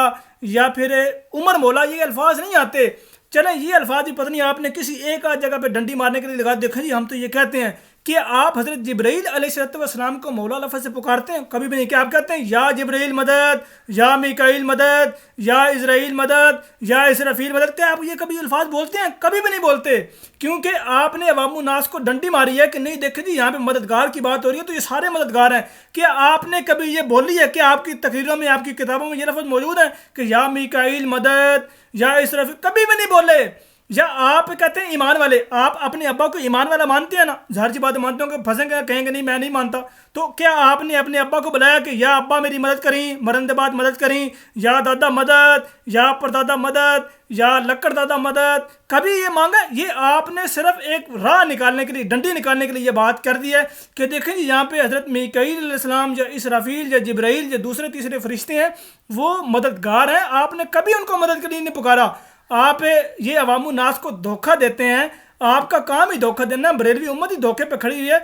یا پھر عمر مولا یہ الفاظ نہیں آتے۔ چلیں یہ الفاظ بھی پتہ نہیں آپ نے کسی ایک آدھ جگہ پہ ڈنڈی مارنے کے لیے لگا، دیکھیں جی ہم تو یہ کہتے ہیں کہ آپ حضرت جبرائیل علیہ السلام کو مولا لفظ سے پکارتے ہیں، کبھی بھی نہیں کہ آپ کہتے ہیں یا جبرائیل مدد، یا میکائیل مدد، یا اسرائیل مدد، یا اسرافیل مدد، کیا آپ یہ کبھی الفاظ بولتے ہیں؟ کبھی بھی نہیں بولتے، کیونکہ آپ نے عوام الناس کو ڈنڈی ماری ہے کہ نہیں دیکھیں جی یہاں پہ مددگار کی بات ہو رہی ہے تو یہ سارے مددگار ہیں۔ کیا آپ نے کبھی یہ بولی ہے کہ آپ کی تقریروں میں آپ کی کتابوں میں یہ لفظ موجود ہے کہ یا میکائیل مدد یا اسرافیل؟ کبھی بھی نہیں بولے۔ یا آپ کہتے ہیں ایمان والے، آپ اپنے ابا کو ایمان والا مانتے ہیں نا، ظاہر سی بات مانتے ہوں کہ پھنسیں گے، کہیں گے نہیں میں نہیں مانتا، تو کیا آپ نے اپنے ابا کو بلایا کہ یا ابا میری مدد کریں، مرن دے بعد مدد کریں، یا دادا مدد، یا پردادا مدد، یا لکڑ دادا مدد، کبھی یہ مانگا؟ یہ آپ نے صرف ایک راہ نکالنے کے لیے، ڈنڈی نکالنے کے لیے یہ بات کر دی ہے کہ دیکھیں جی یہاں پہ حضرت میکائیل علیہ السلام یا اسرافیل یا جبرائیل یا دوسرے تیسرے فرشتے ہیں، وہ مددگار ہیں، آپ نے کبھی ان کو مدد کے لیے نہیں پکارا۔ آپ یہ عوام الناس کو دھوکہ دیتے ہیں، آپ کا کام ہی دھوکہ دینا ہے، بریلوی امت ہی دھوکے پہ کھڑی ہوئی ہے۔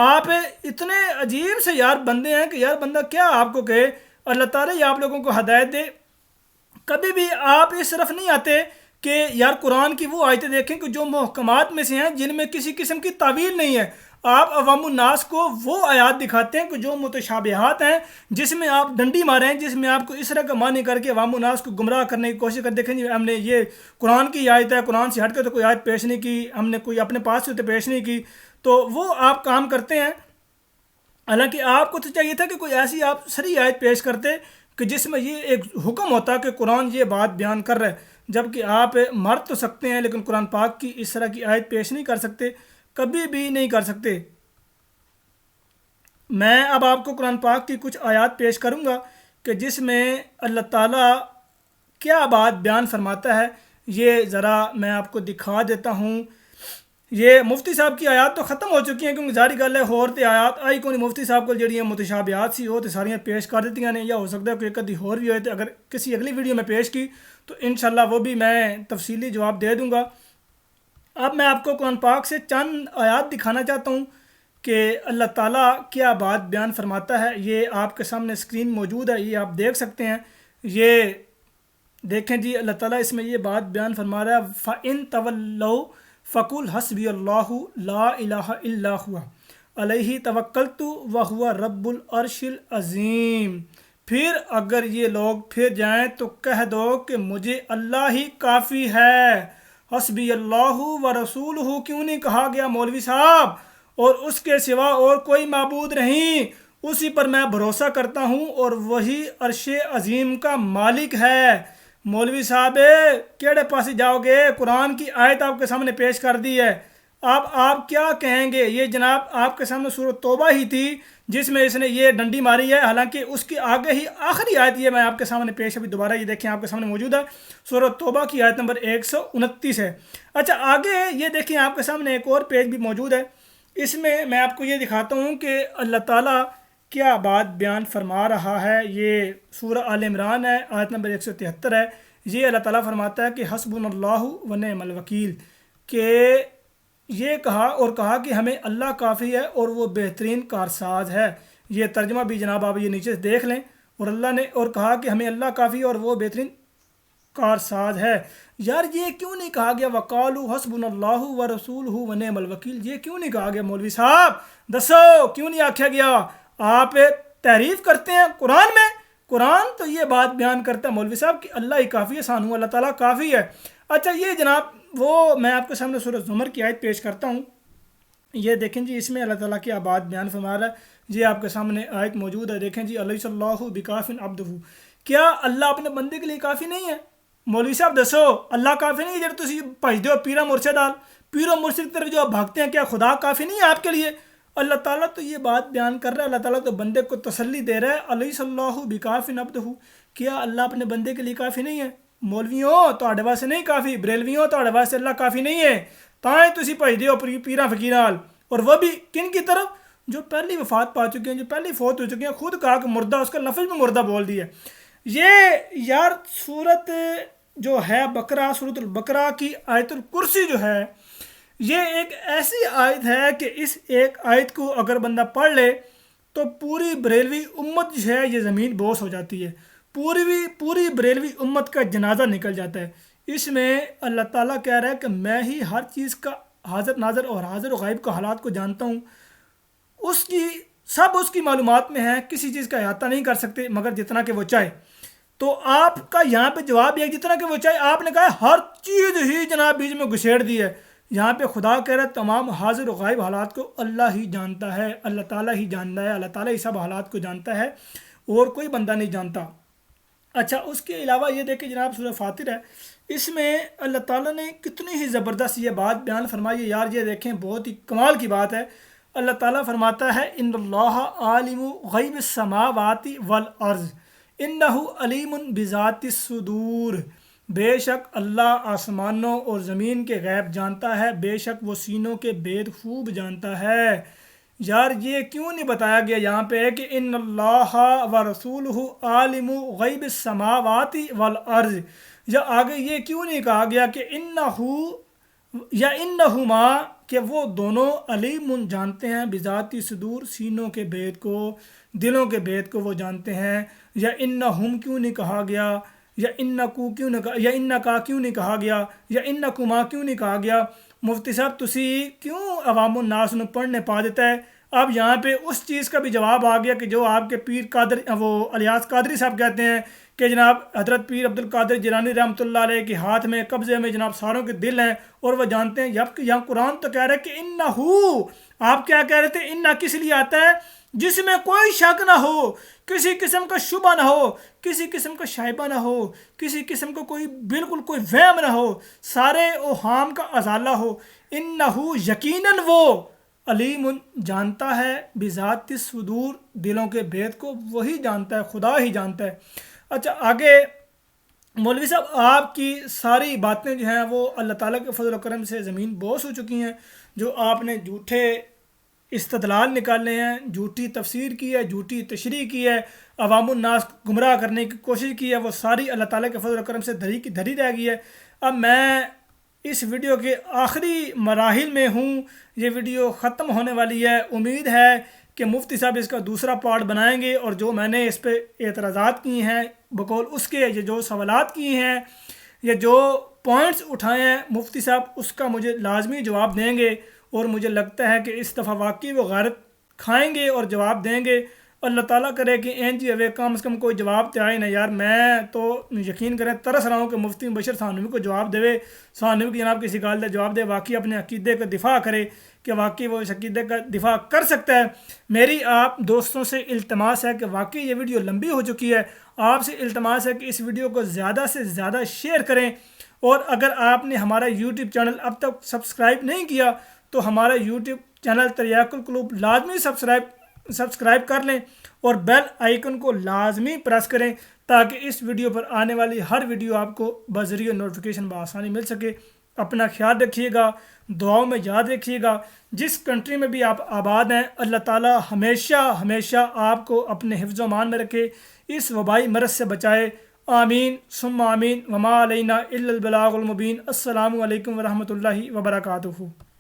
آپ اتنے عجیب سے یار بندے ہیں کہ یار بندہ کیا آپ کو کہے، اللہ تعالیٰ یہ آپ لوگوں کو ہدایت دے۔ کبھی بھی آپ اس طرف نہیں آتے کہ یار قرآن کی وہ آیتیں دیکھیں کہ جو محکمات میں سے ہیں، جن میں کسی قسم کی تعویل نہیں ہے۔ آپ عوام الناس کو وہ آیات دکھاتے ہیں کہ جو متشابہات ہیں، جس میں آپ ڈنڈی مارے ہیں، جس میں آپ کو اس طرح کا معنی کر کے عوام الناس کو گمراہ کرنے کی کوشش کر دیکھیں جی ہم نے یہ قرآن کی آیت ہے، قرآن سے ہٹ کے تو کوئی آیت پیش نہیں کی، ہم نے کوئی اپنے پاس سے تو پیش نہیں کی، تو وہ آپ کام کرتے ہیں۔ حالانکہ آپ کو تو چاہیے تھا کہ کوئی ایسی آپ صریح آیت پیش کرتے کہ جس میں یہ ایک حکم ہوتا کہ قرآن یہ بات بیان کر رہا ہے، جبکہ آپ مر تو سکتے ہیں لیکن قرآن پاک کی اس طرح کی آیت پیش نہیں کر سکتے، کبھی بھی نہیں کر سکتے۔ میں اب آپ کو قرآن پاک کی کچھ آیات پیش کروں گا کہ جس میں اللہ تعالیٰ کیا بات بیان فرماتا ہے، یہ ذرا میں آپ کو دکھا دیتا ہوں۔ یہ مفتی صاحب کی آیات تو ختم ہو چکی ہیں کیونکہ ظاہری گل ہے ہور تے آیات آئی کو نہیں، مفتی صاحب کو جڑی ہیں متشابہات سی وہ تو ساریاں پیش کر دیتی ہیں، یا ہو سکتا ہے کوئی کدی ہور بھی ہوئے تو اگر کسی اگلی ویڈیو میں پیش کی تو انشاءاللہ وہ بھی میں تفصیلی جواب دے دوں گا۔ اب میں آپ کو قرآن پاک سے چند آیات دکھانا چاہتا ہوں کہ اللہ تعالیٰ کیا بات بیان فرماتا ہے۔ یہ آپ کے سامنے اسکرین موجود ہے، یہ آپ دیکھ سکتے ہیں۔ یہ دیکھیں جی اللہ تعالیٰ اس میں یہ بات بیان فرما رہا ہے، فَإِن تَوَلَّوْا فَقُلْ حَسْبِيَ اللَّهُ لَا إِلَٰهَ إِلَّا هُوَ عَلَيْهِ تَوَكَّلْتُ وَهُوَ رَبُّ الْعَرْشِ الْعَظِيمِ۔ پھر اگر یہ لوگ پھر جائیں تو کہہ دو کہ مجھے اللہ ہی کافی ہے۔ حسبی اللہ و رسولہ کیوں نہیں کہا گیا مولوی صاحب؟ اور اس کے سوا اور کوئی معبود نہیں، اسی پر میں بھروسہ کرتا ہوں اور وہی عرش عظیم کا مالک ہے۔ مولوی صاحب کیڑے پاس جاؤ گے؟ قرآن کی آیت آپ کے سامنے پیش کر دی ہے، اب آپ کیا کہیں گے؟ یہ جناب آپ کے سامنے سورۃ توبہ ہی تھی جس میں اس نے یہ ڈنڈی ماری ہے، حالانکہ اس کی آگے ہی آخری آیت یہ میں آپ کے سامنے پیش ابھی دوبارہ یہ دیکھیں آپ کے سامنے موجود ہے، سورۃ توبہ کی آیت نمبر 129 ہے۔ اچھا آگے یہ دیکھیں آپ کے سامنے ایک اور پیج بھی موجود ہے، اس میں آپ کو یہ دکھاتا ہوں کہ اللہ تعالیٰ کیا بات بیان فرما رہا ہے۔ یہ سورہ آل عمران ہے، آیت نمبر 173 ہے۔ یہ اللہ تعالیٰ فرماتا ہے کہ حسبنا اللہ و نعم الوکیل، کہ یہ کہا کہ ہمیں اللہ کافی ہے اور وہ بہترین کارساز ہے۔ یہ ترجمہ بھی جناب آپ یہ نیچے سے دیکھ لیں، اور اللہ نے اور کہا کہ ہمیں اللہ کافی ہے اور وہ بہترین کارساز ہے۔ یار یہ کیوں نہیں کہا گیا وقالوا حسبنا اللہ و رسولہ و نعم الوکیل؟ یہ کیوں نہیں کہا گیا مولوی صاحب؟ دسو کیوں نہیں آکھا گیا؟ آپ تعریف کرتے ہیں قرآن میں، قرآن تو یہ بات بیان کرتا ہے مولوی صاحب کہ اللہ ہی کافی ہے، سانو اللہ تعالیٰ کافی ہے۔ اچھا یہ جناب وہ میں آپ کے سامنے سورہ زمر کی آیت پیش کرتا ہوں، یہ دیکھیں جی اس میں اللہ تعالیٰ کی بات بیان فرما رہا ہے۔ یہ آپ کے سامنے آیت موجود ہے، دیکھیں جی علیہ اللہ بکاف عبدہ، کیا اللہ اپنے بندے کے لیے کافی نہیں ہے؟ مولوی صاحب دسو اللہ کافی نہیں ہے؟ جب تسی بھج دو پیرا مرشد آل، پیرو مرشد کی طرف جو آپ بھاگتے ہیں، کیا خدا کافی نہیں ہے آپ کے لیے؟ اللہ تعالیٰ تو یہ بات بیان کر رہا ہے، اللہ تعالیٰ تو بندے کو تسلی دے رہا ہے، علیہ اللہ بکاف عبدہ، کیا اللہ اپنے بندے کے لیے کافی نہیں ہے؟ مولویوں تواڈے واسطے نہیں کافی، بریلویوں تواڈے واسطے اللہ کافی نہیں ہے، تائیں تسی بھجدے ہو پیراں فقیراں نال، اور وہ بھی کن کی طرف؟ جو پہلی وفات پا چکے ہیں، جو پہلی فوت ہو چکے ہیں، خود کہا کہ مردہ، اس کا لفظ میں مردہ بول دیا۔ یہ یار سورت جو ہے بقرہ، سورۃ البقرہ کی آیت الکرسی جو ہے، یہ ایک ایسی آیت ہے کہ اس ایک آیت کو اگر بندہ پڑھ لے تو پوری بریلوی امت جو ہے یہ زمین بوس ہو جاتی ہے، پوری بریلوی امت کا جنازہ نکل جاتا ہے۔ اس میں اللہ تعالیٰ کہہ رہا ہے کہ میں ہی ہر چیز کا حاضر ناظر اور حاضر و غائب کا حالات کو جانتا ہوں، اس کی معلومات میں ہے، کسی چیز کا احاطہ نہیں کر سکتے مگر جتنا کہ وہ چاہے۔ تو آپ کا یہاں پہ جواب یہ جتنا کہ وہ چاہے، آپ نے کہا ہر چیز ہی جناب بیچ میں گھسیڑ دی ہے۔ یہاں پہ خدا کہہ رہا ہے تمام حاضر و غائب حالات کو اللہ ہی جانتا ہے، اللہ تعالیٰ ہی جانتا ہے، اللہ تعالیٰ ہی سب حالات کو جانتا ہے اور کوئی بندہ نہیں جانتا۔ اچھا، اس کے علاوہ یہ دیکھیں جناب سورہ فاتر ہے، اس میں اللہ تعالیٰ نے کتنی ہی زبردست یہ بات بیان فرمائی ہے یار، یہ دیکھیں بہت ہی کمال کی بات ہے۔ اللہ تعالیٰ فرماتا ہے ان اللہ عالم غیب السماوات والارض انہ علیم بذات الصدور، بے شک اللہ آسمانوں اور زمین کے غیب جانتا ہے، بے شک وہ سینوں کے بید خوب جانتا ہے۔ یار یہ کیوں نہیں بتایا گیا یہاں پہ کہ ان اللہ و رسولہ عالم غیب السماوات والارض، یا آگے یہ کیوں نہیں کہا گیا کہ انہو یا انہما، کہ وہ دونوں علیم جانتے ہیں بذاتی صدور، سینوں کے بید کو، دلوں کے بید کو وہ جانتے ہیں، یا انہم کیوں نہیں کہا گیا، یا انکو کیوں نہیں کہا، یا انکا کیوں نہیں کہا گیا، یا انکما کیوں نہیں کہا گیا؟ مفتی صاحب تسی کیوں عوام الناس نو پڑھنے پا دیتا ہے؟ اب یہاں پہ اس چیز کا بھی جواب آ گیا کہ جو آپ کے پیر قادر وہ الیاس قادری صاحب کہتے ہیں کہ جناب حضرت پیر عبد القادر جیلانی رحمۃ اللہ علیہ کے ہاتھ میں قبضے میں جناب ساروں کے دل ہیں اور وہ جانتے ہیں۔ یہاں قرآن تو کہہ رہا ہے کہ انہو، آپ کیا کہہ رہے تھے؟ انہ کس لیے آتا ہے؟ جس میں کوئی شک نہ ہو، کسی قسم کا شبہ نہ ہو، کسی قسم کا شائبہ نہ ہو، کسی قسم کا کوئی بالکل کوئی وہم نہ ہو، سارے اوہام کا ازالہ ہو۔ انہو یقیناً وہ علیم جانتا ہے بذات الصدور، دلوں کے بید کو وہی جانتا ہے، خدا ہی جانتا ہے۔ اچھا آگے مولوی صاحب آپ کی ساری باتیں جو ہیں وہ اللہ تعالیٰ کے فضل و کرم سے زمین بوس ہو چکی ہیں، جو آپ نے جھوٹے استدلال نکالے ہیں، جھوٹی تفسیر کی ہے، جھوٹی تشریح کی ہے، عوام الناس گمراہ کرنے کی کوشش کی ہے، وہ ساری اللہ تعالیٰ کے فضل و کرم سے دھری کی دھری رہ گئی ہے۔ اب میں اس ویڈیو کے آخری مراحل میں ہوں، یہ ویڈیو ختم ہونے والی ہے، امید ہے کہ مفتی صاحب اس کا دوسرا پارٹ بنائیں گے، اور جو میں نے اس پہ اعتراضات کی ہیں بقول اس کے، یہ جو سوالات کیے ہیں، یہ جو پوائنٹس اٹھائے ہیں مفتی صاحب، اس کا مجھے لازمی جواب دیں گے، اور مجھے لگتا ہے کہ اس دفعہ واقعی وہ غارت کھائیں گے اور جواب دیں گے۔ اللہ تعالیٰ کرے کہ جی اوے کم از کم کوئی جواب تو آئے نا یار، میں تو یقین کریں ترس رہا ہوں کہ مفتی بشر ثانوی کو جواب دے، ثانوی کی جناب کسی گال کا جواب دے، واقعی اپنے عقیدے کا دفاع کرے کہ واقعی وہ اس عقیدے کا دفاع کر سکتا ہے۔ میری آپ دوستوں سے التماس ہے کہ واقعی یہ ویڈیو لمبی ہو چکی ہے، آپ سے التماس ہے کہ اس ویڈیو کو زیادہ سے زیادہ شیئر کریں، اور اگر آپ نے ہمارا یوٹیوب چینل اب تک سبسکرائب نہیں کیا تو ہمارا یوٹیوب چینل تریاق القلوب لازمی سبسکرائب کر لیں، اور بیل آئیکن کو لازمی پریس کریں تاکہ اس ویڈیو پر آنے والی ہر ویڈیو آپ کو بذریعہ نوٹیفیکیشن بآسانی مل سکے۔ اپنا خیال رکھیے گا، دعاؤں میں یاد رکھیے گا، جس کنٹری میں بھی آپ آباد ہیں اللہ تعالی ہمیشہ آپ کو اپنے حفظ و امان میں رکھے، اس وبائی مرض سے بچائے، آمین ثم آمین، وما علینا الا البلاغ المبین۔ السلام علیکم ورحمۃ اللہ وبرکاتہ۔